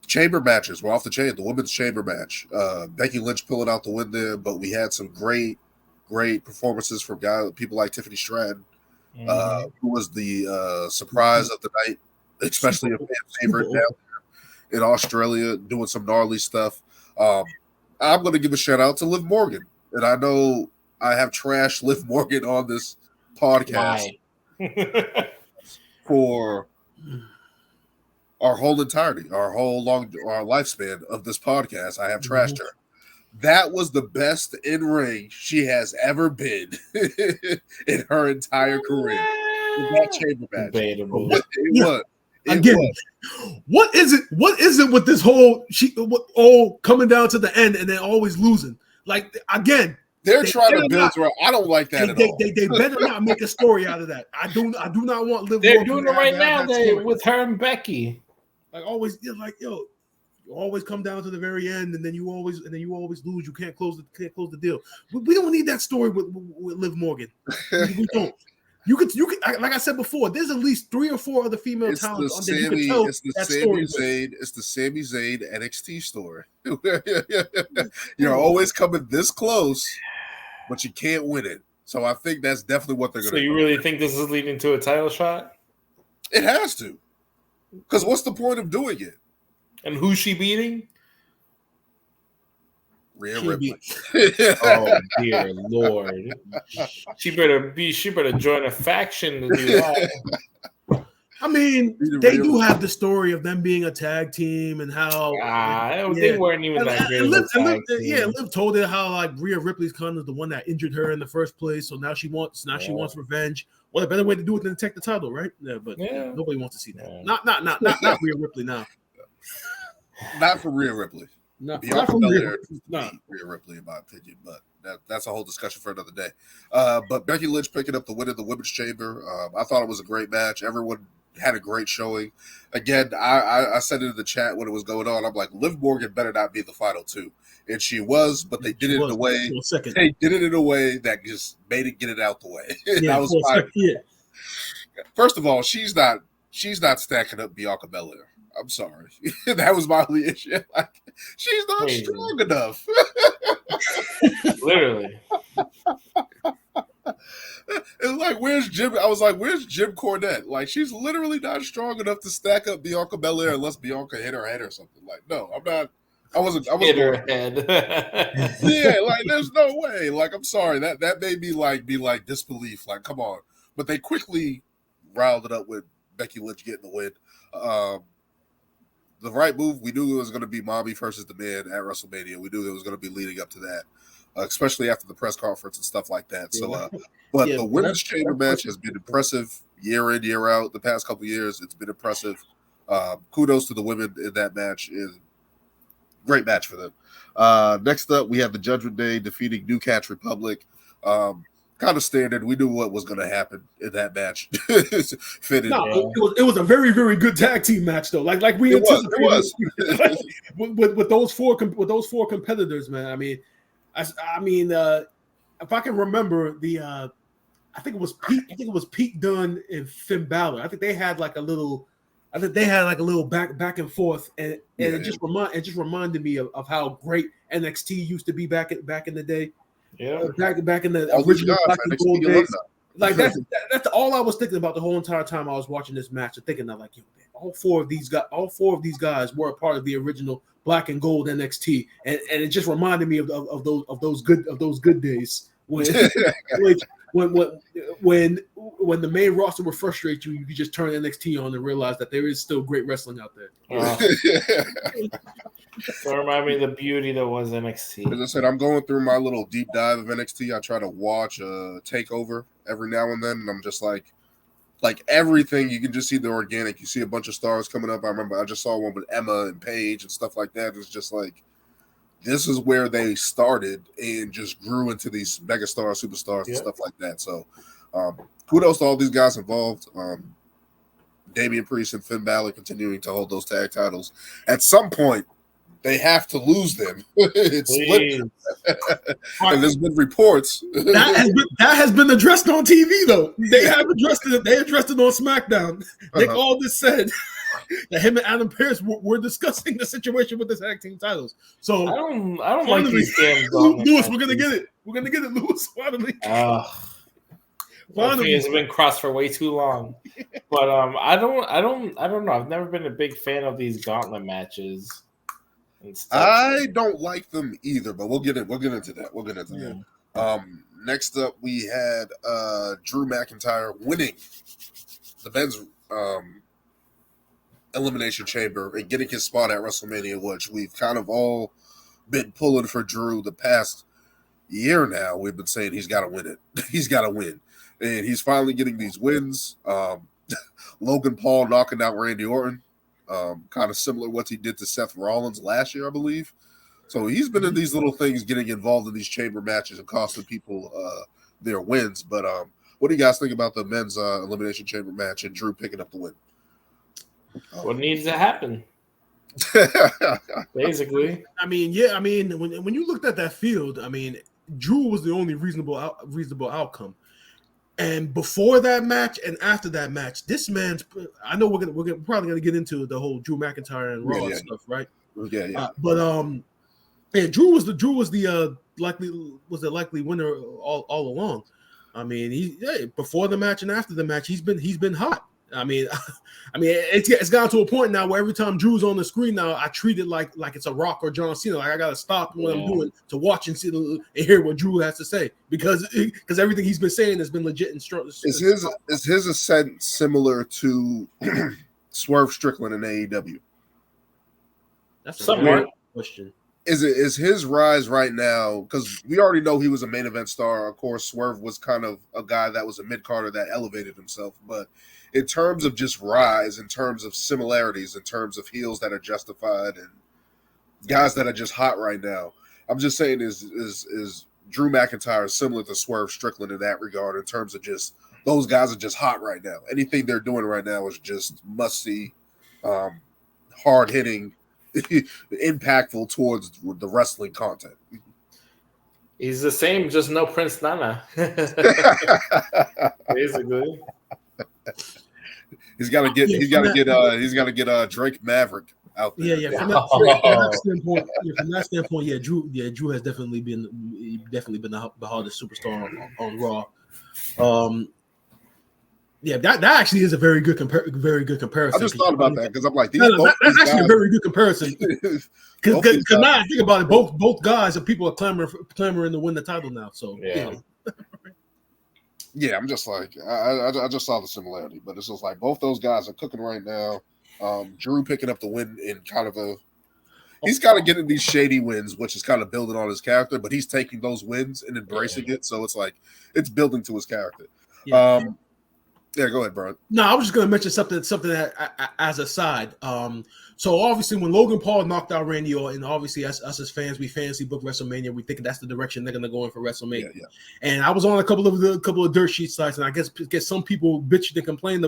S1: Chamber matches were off the chain. The women's chamber match. Becky Lynch pulling out the win there, but we had some great performances from people like Tiffany Stratton, who was the surprise of the night, especially a fan favorite down there in Australia, doing some gnarly stuff. I'm going to give a shout out to Liv Morgan, and I know I have trashed Liv Morgan on this podcast for our whole entirety, our lifespan of this podcast. I have trashed her. That was the best in ring she has ever been in her entire career. That chamber match.
S2: Debatable.
S3: What is it with this whole coming down to the end and then always losing? Like again,
S1: They're trying to build around. I don't like that at all.
S3: They better not make a story out of that. I do not want Liv.
S2: They're doing it right now. With her and Becky.
S3: Like always, you always come down to the very end, and then you always lose. You can't close the deal. We don't need that story with Liv Morgan. We don't. You could like I said before. There's at least 3 or 4 other female talents on there. You can tell that story.
S1: It's the Sami Zayn NXT story. You're always coming this close, but you can't win it. So I think that's definitely what they're going to do.
S2: So you really think this is leading to a title shot?
S1: It has to. Because what's the point of doing it?
S2: And who's she beating?
S1: Rhea Ripley.
S2: Oh dear Lord! She better join a faction to do that.
S3: I mean, they do have the story of them being a tag team and how
S2: they weren't even that good.
S3: Liv told it how like Rhea Ripley's kind of the one that injured her in the first place, so now she wants revenge. What a better way to do it than to take the title, right? Yeah, but nobody wants to see that. Yeah. Not Rhea Ripley now.
S1: Not for Rhea Ripley.
S3: Not from Rhea
S1: Ripley, in my opinion, but that's a whole discussion for another day. But Becky Lynch picking up the win in the Women's Chamber. I thought it was a great match. Everyone had a great showing. Again, I said it in the chat when it was going on. I'm like, Liv Morgan better not be the final 2. And she was, but they did it in a way. They did it in a way that just made it get it out the way.
S3: Yeah, was fine.
S1: First of all, she's not stacking up Bianca Belair. I'm sorry. That was my only issue. Like, she's not strong enough.
S2: Literally.
S1: It's like, where's Jim? I was like, where's Jim Cornette? Like, she's literally not strong enough to stack up Bianca Belair unless Bianca hit her head or something. Like, no, I'm not. I wasn't
S2: hit her head.
S1: Yeah, like, there's no way. Like, I'm sorry. That made me be like disbelief. Like, come on. But they quickly riled it up with Becky Lynch getting the win. The right move. We knew it was going to be Mommy versus the Man at WrestleMania. We knew it was going to be leading up to that, especially after the press conference and stuff like that. So, but the Women's Chamber match has been impressive year in, year out. The past couple of years, it's been impressive. Kudos to the women in that match. Great match for them. Next up, we have the Judgment Day defeating New Catch Republic. Kind of standard. We knew what was going to happen in that match.
S3: It was a very, very good tag team match, though. Like we anticipated. It was. with those four competitors, man. I mean, if I can remember I think it was Pete. I think it was Pete Dunne and Finn Balor. I think they had like a little back and forth, and it just reminded me of how great NXT used to be back in the day.
S2: Yeah,
S3: back in the original Black and Gold days. Like that's all I was thinking about the whole entire time I was watching this match. And thinking that like, all four of these guys were a part of the original Black and Gold NXT, and it just reminded me of those good days when when the main roster would frustrate you, you could just turn NXT on and realize that there is still great wrestling out there.
S2: Don't remind me of the beauty that was NXT.
S1: As I said, I'm going through my little deep dive of NXT. I try to watch TakeOver every now and then, and I'm just like everything, you can just see the organic. You see a bunch of stars coming up. I remember I just saw one with Emma and Paige and stuff like that. It's just like, this is where they started and just grew into these megastar superstars and stuff like that. So kudos to all these guys involved. Damian Priest and Finn Balor continuing to hold those tag titles. At some point, they have to lose them. It's split. And there's been reports.
S3: that has been addressed on TV, though. They have addressed it. They addressed it on SmackDown. Nick Aldis said that him and Adam Pearce were discussing the situation with the tag team titles. So
S2: I don't like these damn
S3: Lewis, we're gonna get it. We're gonna get it, Lewis. Finally.
S2: Finally. It's been crossed for way too long. But I don't know. I've never been a big fan of these gauntlet matches.
S1: I don't like them either, but we'll get into that. Next up, we had Drew McIntyre winning the men's Elimination Chamber and getting his spot at WrestleMania, which we've kind of all been pulling for Drew the past year now. We've been saying he's got to win it. He's got to win. And he's finally getting these wins. Logan Paul knocking out Randy Orton. Kind of similar to what he did to Seth Rollins last year, I believe. So he's been in these little things, getting involved in these chamber matches and costing people their wins. But what do you guys think about the men's elimination chamber match and Drew picking up the win?
S2: What needs to happen? Basically,
S3: I mean, when you looked at that field, I mean, Drew was the only reasonable outcome. And before that match and after that match, this man's. I know we're probably gonna get into the whole Drew McIntyre and Raw stuff, right?
S1: Yeah.
S3: Drew was the likely winner all along. I mean, before the match and after the match, he's been hot. I mean, it's gotten to a point now where every time Drew's on the screen now, I treat it like it's a Rock or John Cena. Like I gotta stop what I'm doing to watch and see and hear what Drew has to say because everything he's been saying has been legit and strong.
S1: Is his ascent similar to Swerve Strickland in AEW?
S3: That's a great question.
S1: Is his rise right now, because we already know he was a main event star. Of course, Swerve was kind of a guy that was a mid-carder that elevated himself, but in terms of just rise, in terms of similarities, in terms of heels that are justified and guys that are just hot right now, I'm just saying is Drew McIntyre similar to Swerve Strickland in that regard, in terms of just those guys are just hot right now. Anything they're doing right now is just must-see, hard-hitting, impactful towards the wrestling content.
S2: he's the same, just no Prince Nana. Basically,
S1: he's got to get Drake Maverick out there.
S3: Yeah. From that standpoint, Drew has definitely been the hardest superstar on Raw. That actually is a very good comparison.
S1: I just thought about that because I'm like,
S3: that's actually a very good comparison. Because now I think about it, both guys and people are clamoring to win the title now. So
S1: yeah, I'm just like, I just saw the similarity, but it's just like both those guys are cooking right now. Drew picking up the win in kind of he's kind of getting these shady wins, which is kind of building on his character, but he's taking those wins and embracing it. So it's like it's building to his character. Yeah, go ahead, Brian.
S3: No, I was just going to mention something that, as a side. So obviously, when Logan Paul knocked out Randy Orton, obviously us as fans, we fantasy book WrestleMania. We think that's the direction they're going to go in for WrestleMania. Yeah. And I was on a couple of dirt sheet sites, and I guess some people bitched and complaining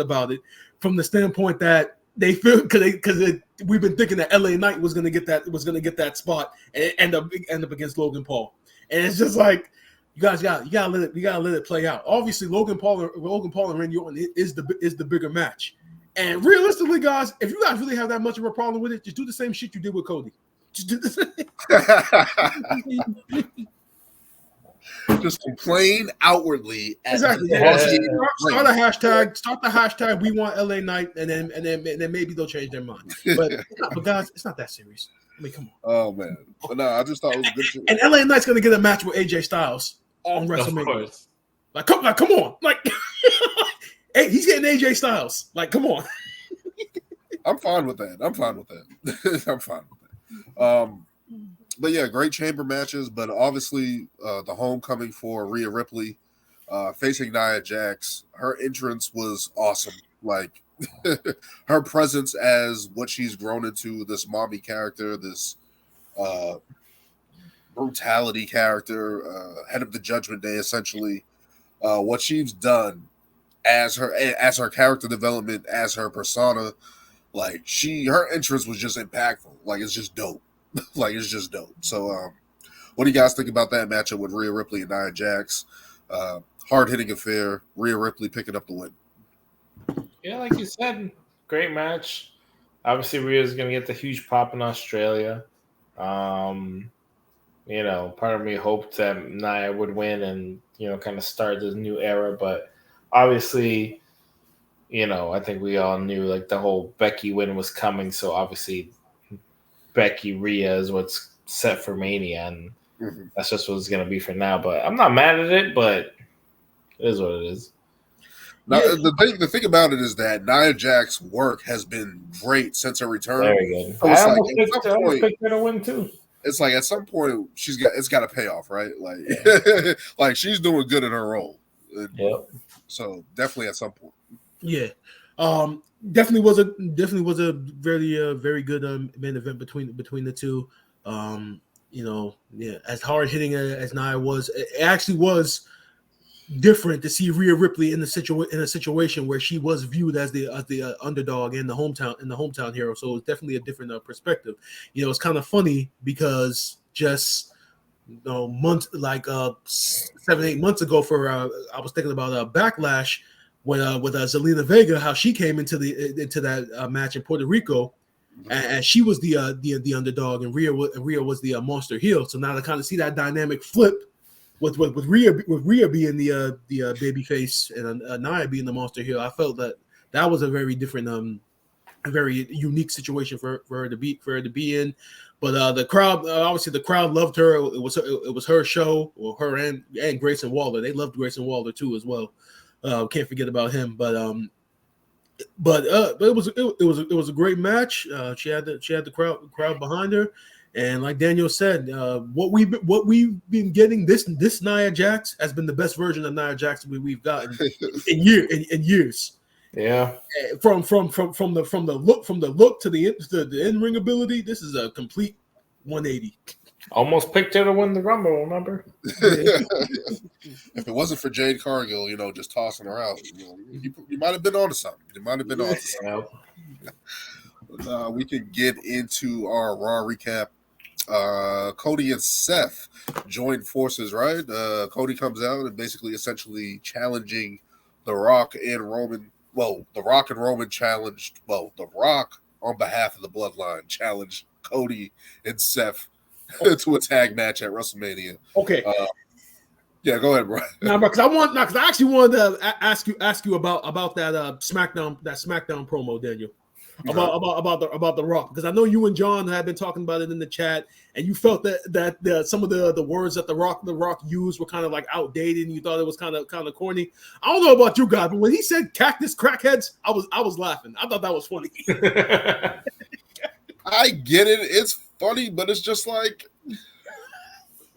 S3: about it from the standpoint that they feel because we've been thinking that LA Knight was going to get that spot and end up against Logan Paul, and it's just like. You gotta let it play out. Obviously, Logan Paul and Randy Orton is the bigger match. And realistically, guys, if you guys really have that much of a problem with it, just do the same shit you did with Cody. Just do the same.
S1: Just complain outwardly.
S3: Exactly. Start the hashtag. We want LA Knight, and then maybe they'll change their mind. But guys, it's not that serious. I mean, come on.
S1: Oh man, but no, I just thought it was good shit.
S3: And LA Knight's gonna get a match with AJ Styles on WrestleMania. Like, come on, like, hey, he's getting AJ Styles. Like, come on.
S1: I'm fine with that. I'm fine with that. But yeah, great chamber matches. But obviously, the homecoming for Rhea Ripley facing Nia Jax. Her entrance was awesome. Like her presence as what she's grown into, this mommy character, this brutality character, head of the Judgment Day, essentially. What she's done as her character development, as her persona, like her entrance was just impactful. Like it's just dope. So, what do you guys think about that matchup with Rhea Ripley and Nia Jax? Hard hitting affair. Rhea Ripley picking up the win.
S2: Yeah, like you said, great match. Obviously, Rhea's gonna get the huge pop in Australia. Part of me hoped that Nia would win and, kind of start this new era. But obviously, I think we all knew like the whole Becky win was coming. So obviously Becky Rhea is what's set for Mania. And that's just what it's going to be for now. But I'm not mad at it, but it is what it is.
S1: Now, the thing about it is that Nia Jax's work has been great since her return.
S2: Very good. So I almost picked her to win too.
S1: It's like at some point it's got to pay off, right? Like, like she's doing good in her role.
S2: Yep.
S1: So definitely at some point.
S3: Yeah. Definitely was a very very good main event between the two. As hard hitting as Nia was, it actually was different to see Rhea Ripley in a situation where she was viewed as the underdog and the hometown hero. So it's definitely a different perspective. It's kind of funny because just months 7-8 months ago I was thinking about Backlash when with Zelina Vega, how she came into that match in Puerto Rico, and she was the underdog, and Rhea was the monster heel. So now to kind of see that dynamic flip with Rhea being the baby face and Nia being the monster heel, I felt that was a very different a very unique situation for her to be in. But the crowd, obviously, the crowd loved her. It was her show, or her and Grayson Waller. They loved Grayson Waller too as well. Can't forget about him. But it was a great match. She had the crowd behind her, and like Daniel said, what we've been getting this Nia Jax has been the best version of Nia Jax we've gotten in years.
S2: Yeah,
S3: from the look to the in-ring ability, this is a complete 180.
S2: Almost picked her to win the Rumble, remember?
S1: If it wasn't for Jade Cargill, just tossing her out, you might have been onto something. You might have been onto something. We could get into our Raw recap. Cody and Seth joined forces, right? Cody comes out and essentially challenging The Rock and Roman. Well, The Rock and Roman challenged. Well, The Rock on behalf of the Bloodline challenged Cody and Seth to a tag match at WrestleMania.
S3: Okay.
S1: Yeah, go ahead, bro.
S3: Because I actually wanted to ask you about that SmackDown promo, Daniel. About the Rock, because I know you and John had been talking about it in the chat, and you felt that some of the words that the Rock used were kind of like outdated, and you thought it was kind of corny. I don't know about you guys, but when he said "cactus crackheads," I was laughing. I thought that was funny.
S1: I get it; it's funny, but it's just like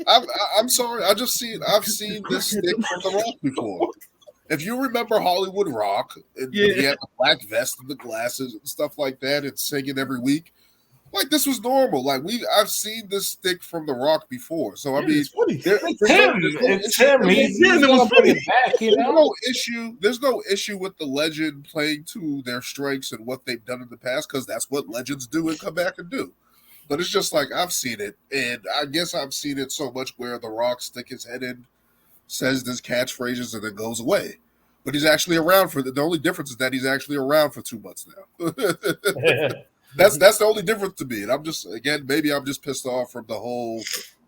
S1: I'm sorry. I've seen this stick from the Rock before. If you remember Hollywood Rock, and he had the black vest and the glasses and stuff like that, and singing every week, like this was normal. Like I've seen this stick from the Rock before. So I mean,
S2: it's him. He's gonna bring it back.
S1: There's no issue with the legend playing to their strengths and what they've done in the past, because that's what legends do and come back and do. But it's just like I've seen it, and I guess I've seen it so much where the Rock stick his head in, says this catchphrases, and then goes away. But he's actually around for the only difference is that he's actually around for 2 months now. That's the only difference to me. And maybe I'm just pissed off from the whole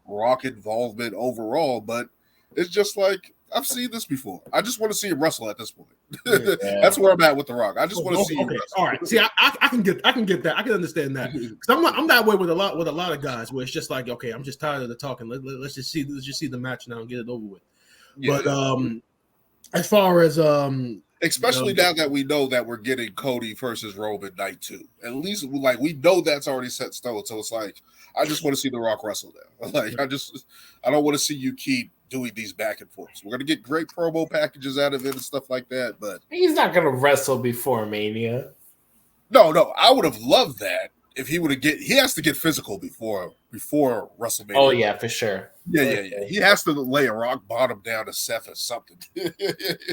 S1: Rock involvement overall, but it's just like I've seen this before. I just want to see him wrestle at this point. That's where I'm at with the Rock. I just want to see him wrestle.
S3: All right. See, I can get that. I can understand that, because I'm that way with a lot of guys, where it's just like, okay, I'm just tired of the talking. Let's just see the match now and get it over with. Yeah. But as far as
S1: especially now that we know that we're getting Cody versus Roman night 2, at least like we know that's already set in stone. So it's like I just want to see The Rock wrestle now. Like I don't want to see you keep doing these back and forths. We're gonna get great promo packages out of it and stuff like that, but
S2: he's not gonna wrestle before Mania.
S1: No, I would have loved that if he would have he has to get physical before WrestleMania.
S2: Oh yeah, for sure.
S1: Yeah. He has to lay a rock bottom down to Seth or something.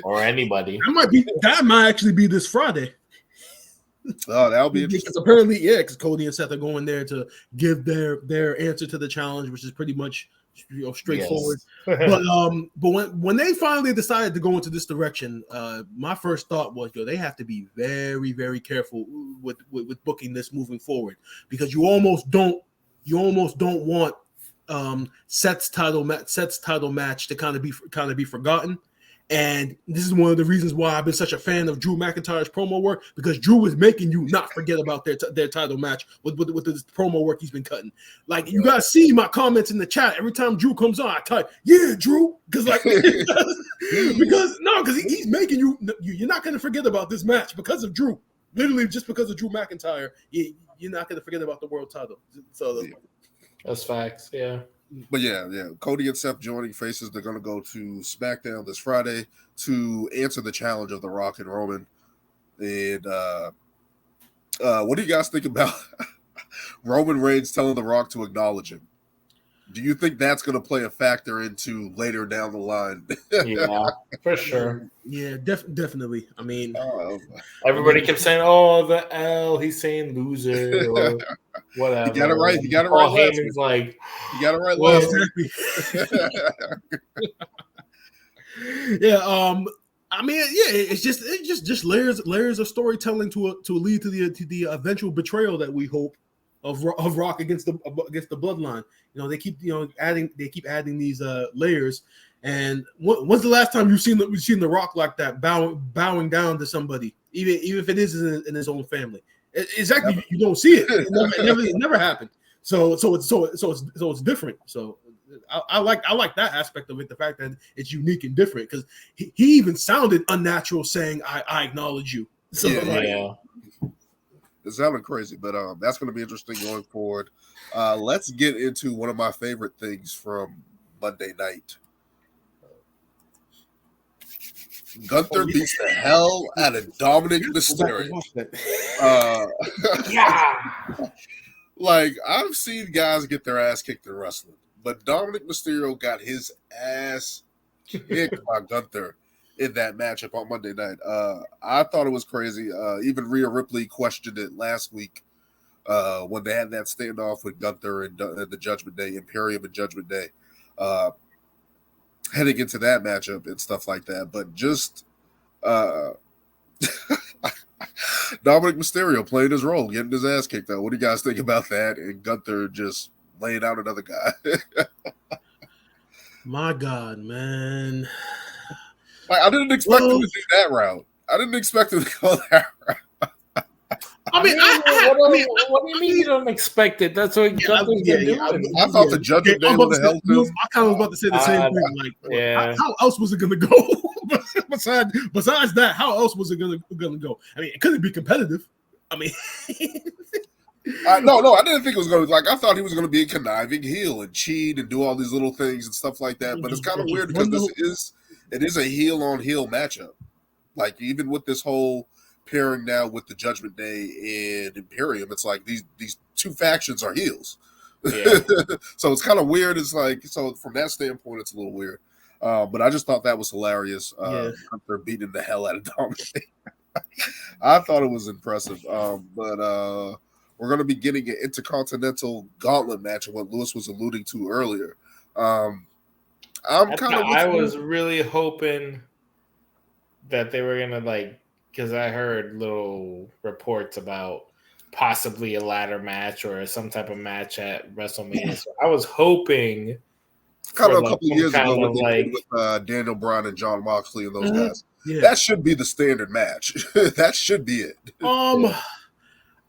S2: Or anybody.
S3: That might actually be this Friday.
S1: Oh, that'll be interesting.
S3: Because apparently, because Cody and Seth are going there to give their answer to the challenge, which is pretty much straightforward. Yes. But when they finally decided to go into this direction, my first thought was, they have to be very, very careful with booking this moving forward, because you almost don't want Seth's title match to kind of be forgotten. And this is one of the reasons why I've been such a fan of Drew McIntyre's promo work, because Drew is making you not forget about their title match with this promo work he's been cutting. Like, you guys see my comments in the chat every time Drew comes on. I type, "Yeah, Drew," because he's making you're not going to forget about this match because of Drew. Literally, just because of Drew McIntyre, you're not going to forget about the world title. So
S2: that's facts. Yeah.
S1: But yeah. Cody and Seth joining faces. They're going to go to SmackDown this Friday to answer the challenge of The Rock and Roman. And what do you guys think about? Roman Reigns telling The Rock to acknowledge him. Do you think that's going to play a factor into later down the line?
S2: Yeah, for sure.
S3: Yeah, definitely. I mean,
S2: everybody kept saying, "Oh, the L." He's saying loser or whatever.
S1: He got it right. He got it
S2: Paul
S1: right.
S2: Heyman's like,
S1: he got it right.
S2: Well,
S3: exactly. Yeah. I mean, yeah. It's just layers of storytelling to lead to the eventual betrayal that we hope of Rock against the Bloodline. You know, they keep adding these layers. And when's the last time you've seen the Rock like that, bowing down to somebody, even if it is in his own family? Exactly, you don't see it. It never happened. So it's different. So I like that aspect of it, the fact that it's unique and different, because he even sounded unnatural saying I acknowledge you. So
S2: yeah.
S1: It sounded crazy, but that's going to be interesting going forward. Let's get into one of my favorite things from Monday night. Gunther beats the hell out of Dominic Mysterio.
S2: Yeah.
S1: Like, I've seen guys get their ass kicked in wrestling, but Dominic Mysterio got his ass kicked by Gunther in that matchup on Monday night. I thought it was crazy. Even Rhea Ripley questioned it last week when they had that standoff with Gunther and the Judgment Day, Imperium and Judgment Day, heading into that matchup and stuff like that. But just Dominic Mysterio playing his role, getting his ass kicked out. What do you guys think about that? And Gunther just laying out another guy.
S3: My God, man.
S1: Like, I didn't expect him to do that route. I didn't expect him to go that route.
S2: I mean, what do you mean you don't expect it? That's what Gunther's been doing.
S1: I thought the Judgment Day would have helped him.
S3: I kind of was about to say the same thing. Like, how else was it going to go? besides that, how else was it going to go? I mean, it couldn't be competitive. I mean,
S1: no, I didn't think it was going to. Like, I thought he was going to be a conniving heel and cheat and do all these little things and stuff like that. But it's kind of weird because it is a heel on heel matchup. Like, even with this whole pairing now with the Judgment Day and Imperium, it's like these two factions are heels. Yeah. So it's kind of weird. It's like, so from that standpoint, it's a little weird. But I just thought that was hilarious. They're beating the hell out of Dominic. I thought it was impressive. But we're going to be getting an Intercontinental Gauntlet match, what Lewis was alluding to earlier.
S2: I was really hoping that they were going to, because I heard little reports about possibly a ladder match or some type of match at WrestleMania. So I was hoping,
S1: kind of a couple of years ago, what they did with Daniel Bryan and John Moxley and those guys. Yeah. That should be the standard match. That should be it.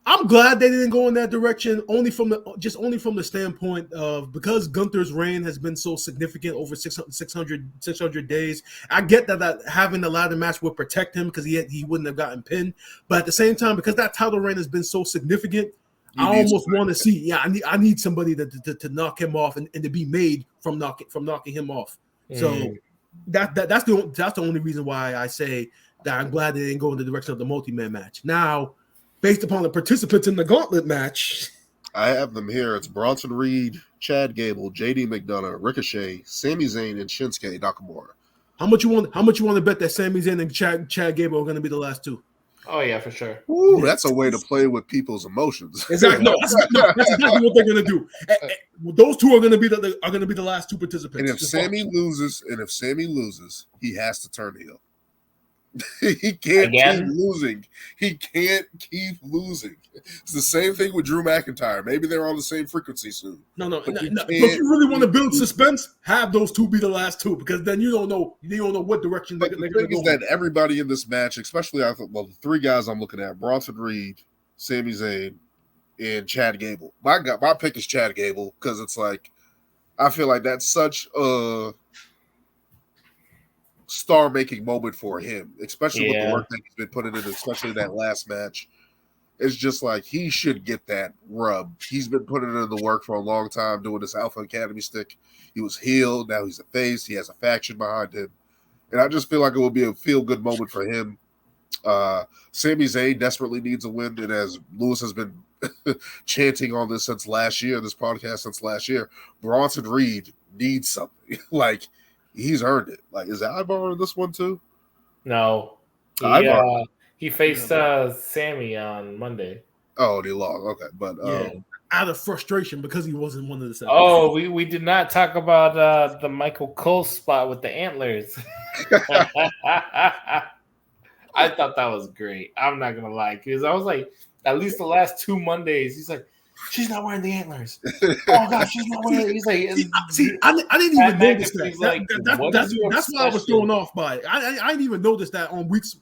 S3: I'm glad they didn't go in that direction, only from the standpoint of, because Gunther's reign has been so significant over 600 days. I get that having the ladder match would protect him because he wouldn't have gotten pinned. But at the same time, because that title reign has been so significant, I almost want to see. Yeah, I need somebody to knock him off and to be made from knocking him off. So that's the only reason why I say that I'm glad they didn't go in the direction of the multi-man match. Now, based upon the participants in the gauntlet match,
S1: I have them here. It's Bronson Reed, Chad Gable, JD McDonough, Ricochet, Sami Zayn, and Shinsuke Nakamura.
S3: How much you want to bet that Sami Zayn and Chad Gable are going to be the last two?
S2: Oh yeah, for sure.
S1: Ooh, that's a way to play with people's emotions.
S3: Exactly. No, that's exactly what they're going to do. Those two are going to be the last two participants.
S1: And if Sami loses, he has to turn heel. He can't keep losing. He can't keep losing. It's the same thing with Drew McIntyre. Maybe they're on the same frequency soon.
S3: No. But if you really want to build suspense, have those two be the last two, because then you don't know what direction they're going to go.
S1: The thing is that everybody in this match, especially the three guys I'm looking at: Bronson Reed, Sami Zayn, and Chad Gable. My pick is Chad Gable, because it's like, I feel like that's such a star-making moment for him, especially with the work that he's been putting in, especially that last match. It's just like, he should get that rub. He's been putting in the work for a long time, doing this Alpha Academy stick. He was healed, now he's a face. He has a faction behind him, and I just feel like it will be a feel-good moment for him. Sami Zayn desperately needs a win, and as Lewis has been chanting on this since last year, this podcast since last year. Bronson Reed needs something. Like, he's earned it. Like, is Ivar in this one too?
S2: No.
S1: Ivar.
S2: He faced Sammy on Monday.
S1: Oh, they lost. Okay, but
S3: out of frustration because he wasn't one of the 7.
S2: Oh, we did not talk about the Michael Cole spot with the antlers. I thought that was great. I'm not gonna lie, because I was like, at least the last 2 Mondays, he's like, she's not wearing the antlers. Oh gosh, she's not wearing it. He's like,
S3: I didn't even notice that.
S2: Like,
S3: that's why I was thrown off by it. I didn't even notice that on weeks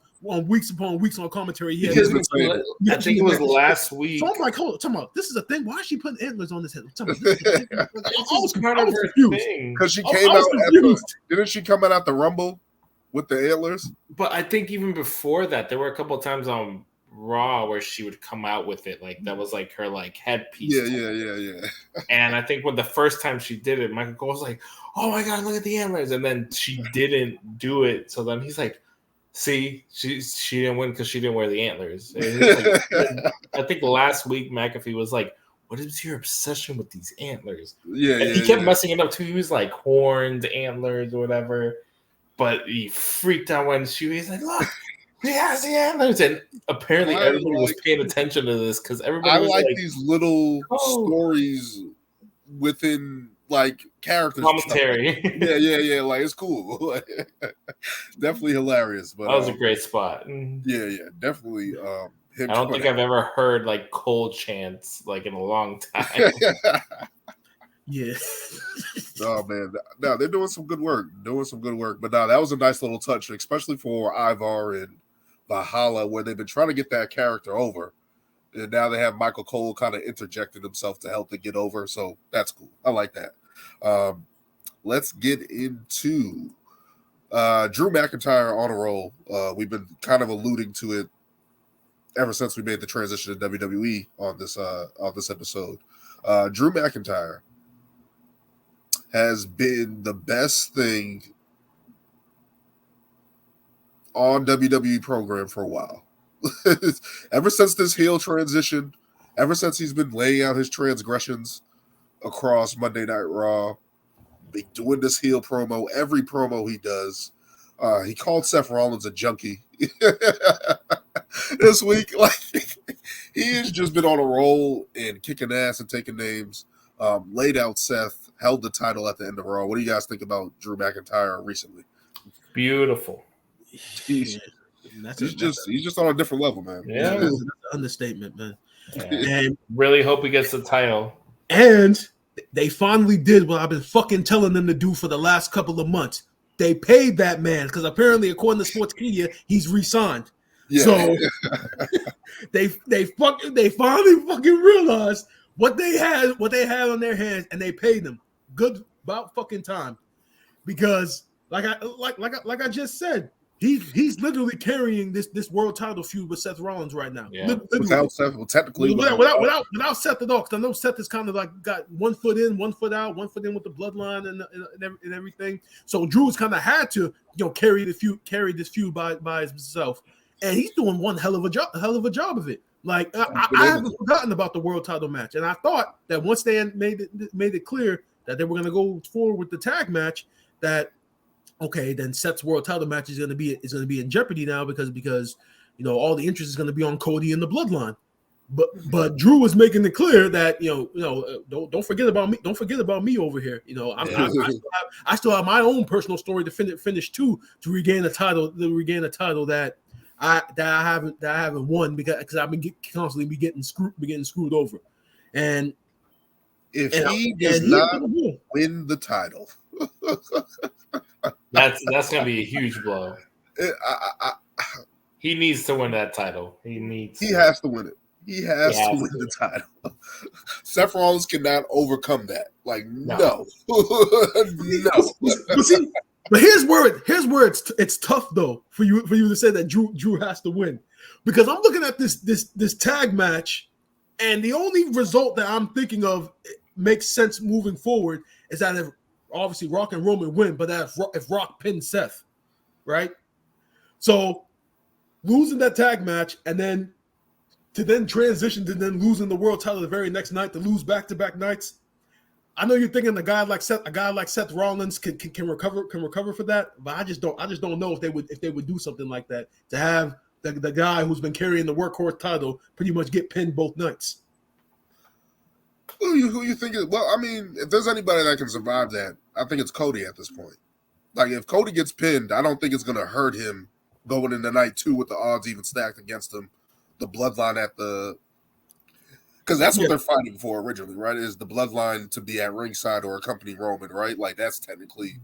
S3: upon weeks on commentary.
S2: I think it was last week.
S3: So I'm like, hold on, talking about this is a thing. Why is she putting antlers on this head? I
S2: was confused
S1: because she came out. Didn't she come out at the Rumble with the antlers?
S2: But I think even before that, there were a couple of times on Raw where she would come out with it, like that was like her like headpiece.
S1: Yeah.
S2: And I think when the first time she did it, Michael Cole was like, "Oh my god, look at the antlers!" And then she didn't do it. So then he's like, "See, she didn't win because she didn't wear the antlers." Like, I think last week McAfee was like, "What is your obsession with these antlers?" He kept messing it up too. He was like horned antlers or whatever, but he freaked out when he was like, "Look, he has the antlers," and apparently everybody was paying attention to this because everybody was like
S1: these little stories within like characters
S2: commentary.
S1: Yeah, like it's cool. Definitely hilarious. But
S2: that was a great spot.
S1: Yeah, definitely.
S2: I don't think I've ever heard like Cole chants like in a long time.
S3: Yeah.
S1: Oh man, no, they're doing some good work. But no, that was a nice little touch, especially for Ivar and Valhalla, where they've been trying to get that character over, and now they have Michael Cole kind of interjected himself to help it get over. So that's cool. I like that. Let's get into Drew McIntyre on a roll. We've been kind of alluding to it ever since we made the transition to WWE on this episode. Drew McIntyre has been the best thing on WWE program for a while. Ever since this heel transition, ever since he's been laying out his transgressions across Monday Night Raw, been doing this heel promo, every promo he does. He called Seth Rollins a junkie this week. Like, he has just been on a roll and kicking ass and taking names. Laid out Seth, held the title at the end of Raw. What do you guys think about Drew McIntyre recently?
S2: Beautiful.
S1: He's just on a different level, man.
S2: Yeah,
S3: that's an understatement, man.
S2: Yeah. And really hope he gets the title.
S3: And they finally did what I've been fucking telling them to do for the last couple of months. They paid that man because apparently, according to Sportspedia, he's re-signed. Yeah. So they finally fucking realized what they had on their hands, and they paid them good about fucking time, because like I just said, he's literally carrying this world title feud with Seth Rollins right now.
S2: Yeah.
S1: Without Seth, well, technically
S3: without Seth at all, because I know Seth is kind of like got 1 foot in, 1 foot out, 1 foot in with the bloodline and everything. So Drew's kind of had to carry this feud by himself, and he's doing one hell of a job of it. Like I haven't forgotten about the world title match, and I thought that once they made it clear that they were going to go forward with the tag match, that okay, then Seth's world title match is going to be in jeopardy now because all the interest is going to be on Cody and the Bloodline. But Drew was making it clear that don't forget about me. Don't forget about me over here. I still have my own personal story to finish too, to regain a title that I haven't won because I've been constantly getting screwed over. And
S1: if he does not win the title,
S2: that's gonna be a huge blow. He needs to win that title. He
S1: has to win it. He has to win the title. Seth Rollins cannot overcome that. Like, no.
S3: But here's where it's tough though for you to say that Drew has to win, because I'm looking at this tag match, and the only result that I'm thinking of makes sense moving forward is that if obviously Rock and Roman win, but that if Rock pins Seth, right? So losing that tag match and then to then transition to then losing the world title the very next night, to lose back-to-back nights. I know you're thinking a guy like Seth Rollins can recover for that, but I just don't know if they would do something like that, to have the guy who's been carrying the workhorse title pretty much get pinned both nights.
S1: Who you think is, well, I mean, if there's anybody that can survive that, I think it's Cody at this point. Like, if Cody gets pinned, I don't think it's going to hurt him going into night 2 with the odds even stacked against him. The bloodline at the... Because that's what they're fighting for originally, right? Is the bloodline to be at ringside or accompany Roman, right? Like, that's technically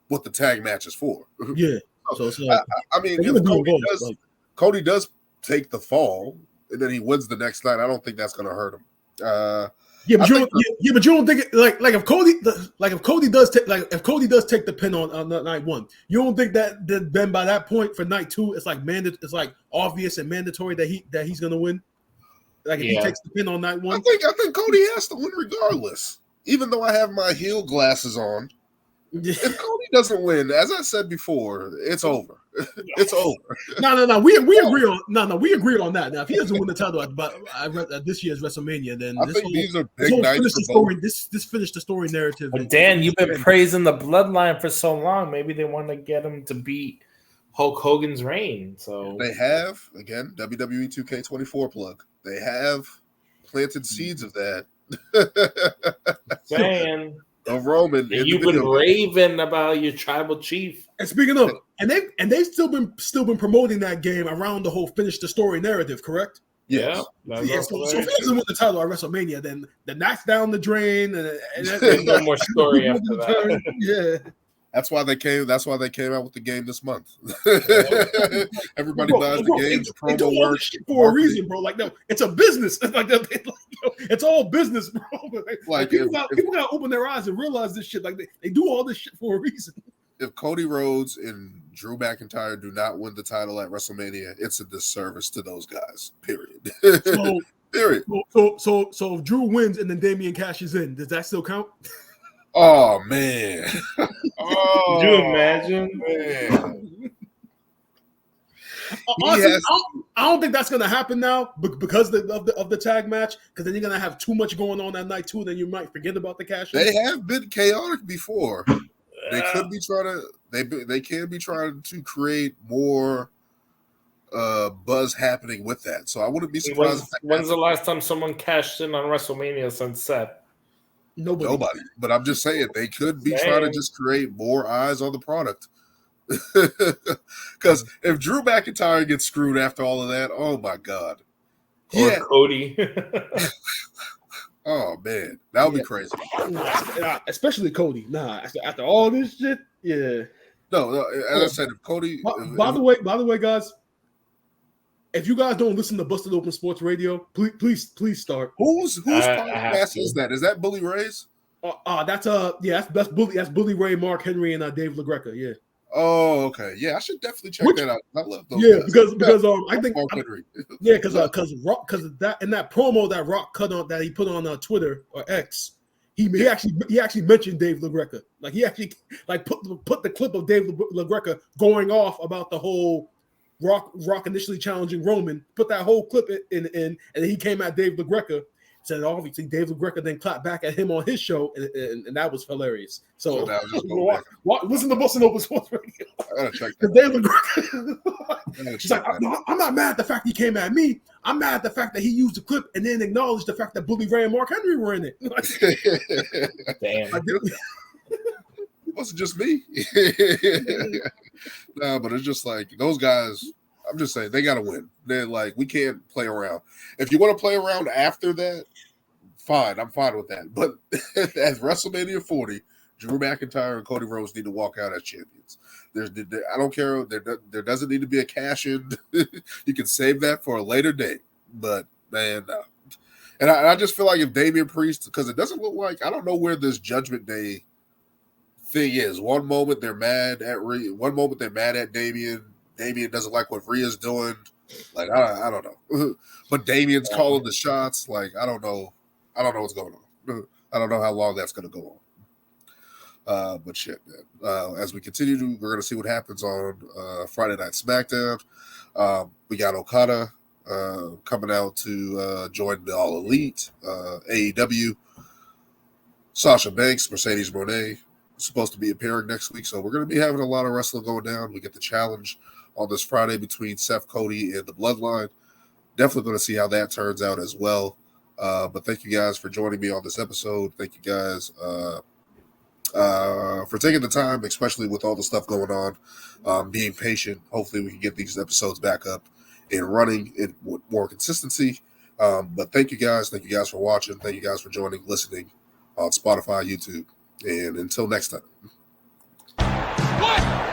S1: what the tag match is for.
S3: Yeah. So
S1: I mean, if Cody does take the fall and then he wins the next night, I don't think that's going to hurt him.
S3: But you don't think it, like if Cody does take the pin on night 1, you don't think that then by that point for night 2 it's like obvious and mandatory that he's going to win? Like, if he takes the pin on night 1?
S1: I think Cody has to win regardless. Even though I have my heel glasses on. If Cody doesn't win, as I said before, it's over. It's over.
S3: No. We agree on that. Now, if he doesn't win the title at this year's WrestleMania, then
S1: I think these are big nights for both.
S3: This finished the story narrative.
S2: But Dan, you've been praising the bloodline for so long. Maybe they want to get him to beat Hulk Hogan's reign. So
S1: they have, again, WWE 2K24 plug. They have planted seeds of that.
S2: Saying
S1: of Roman.
S2: And you've been raving about your tribal chief.
S3: And speaking of, and they've still been promoting that game around the whole finish the story narrative, correct?
S1: Yes.
S3: So if he doesn't win the title at WrestleMania, then that's down the drain, and
S2: no more story after that.
S3: Yeah.
S1: That's why they came out with the game this month. Everybody buys the games, promo work
S3: for a reason, bro. Like, no, it's a business. It's all business, bro. Like people gotta open their eyes and realize this shit. Like, they do all this shit for a reason.
S1: If Cody Rhodes and Drew McIntyre do not win the title at WrestleMania, it's a disservice to those guys. Period. Period.
S3: So if Drew wins and then Damian cashes in, does that still count?
S1: Oh man!
S2: Could you imagine?
S1: Man.
S3: Honestly, I don't think that's gonna happen now because of the tag match. Because then you're gonna have too much going on that night too. Then you might forget about the cash.
S1: They have been chaotic before. They could be trying to. They can be trying to create more buzz happening with that. So I wouldn't be surprised.
S2: When's the last time someone cashed in on WrestleMania since Seth?
S1: Nobody. But I'm just saying they could be trying to just create more eyes on the product. Because if Drew McIntyre gets screwed after all of that, oh my God.
S2: Or Cody.
S1: Oh man, that would be crazy.
S3: Especially Cody. Nah, after all this shit, yeah.
S1: No, as I said, if Cody.
S3: By the way, guys, if you guys don't listen to Busted Open Sports Radio, please start.
S1: Whose podcast is that? Is that Bully Ray's?
S3: That's Bully Ray, Mark Henry, and Dave LaGreca. Yeah.
S1: Oh, okay. Yeah, I should definitely check that out. I love those.
S3: Yeah, guys. because I think
S1: Mark Henry.
S3: Yeah, because that in that promo that Rock cut on that he put on Twitter or X, he actually mentioned Dave LaGreca. Like, he actually put the clip of Dave LaGreca going off about the whole Rock initially challenging Roman, put that whole clip in, and then he came at Dave LaGreca, said obviously Dave LaGreca then clapped back at him on his show, and that was hilarious. So listen to Bustin' Open Sports Radio.
S1: I gotta check that.
S3: Dave LaGreca, he's like, I'm not mad at the fact he came at me. I'm mad at the fact that he used the clip and then acknowledged the fact that Bully Ray and Mark Henry were in it.
S2: Damn.
S1: It wasn't just me. Nah, but it's just like those guys. I'm just saying they got to win. They're like, we can't play around. If you want to play around after that, fine. I'm fine with that. But at WrestleMania 40, Drew McIntyre and Cody Rhodes need to walk out as champions. I don't care. There doesn't need to be a cash in. You can save that for a later date. But man, and I just feel like if Damian Priest, because it doesn't look like, I don't know where this Judgment Day thing is. One moment they're mad at Damian. Damian doesn't like what Rhea's doing. Like, I don't know. But Damian's calling the shots. Like, I don't know what's going on. I don't know how long that's going to go on. But shit, man. As we continue, we're going to see what happens on Friday Night SmackDown. We got Okada coming out to join the All Elite. AEW, Sasha Banks, Mercedes Moné supposed to be appearing next week. So we're going to be having a lot of wrestling going down. We get the challenge on this Friday between Seth Cody and the Bloodline. Definitely going to see how that turns out as well. But thank you guys for joining me on this episode. Thank you guys for taking the time, especially with all the stuff going on, being patient. Hopefully we can get these episodes back up and running with more consistency. But thank you guys. Thank you guys for watching. Thank you guys for joining, listening on Spotify, YouTube. And until next time.
S4: What?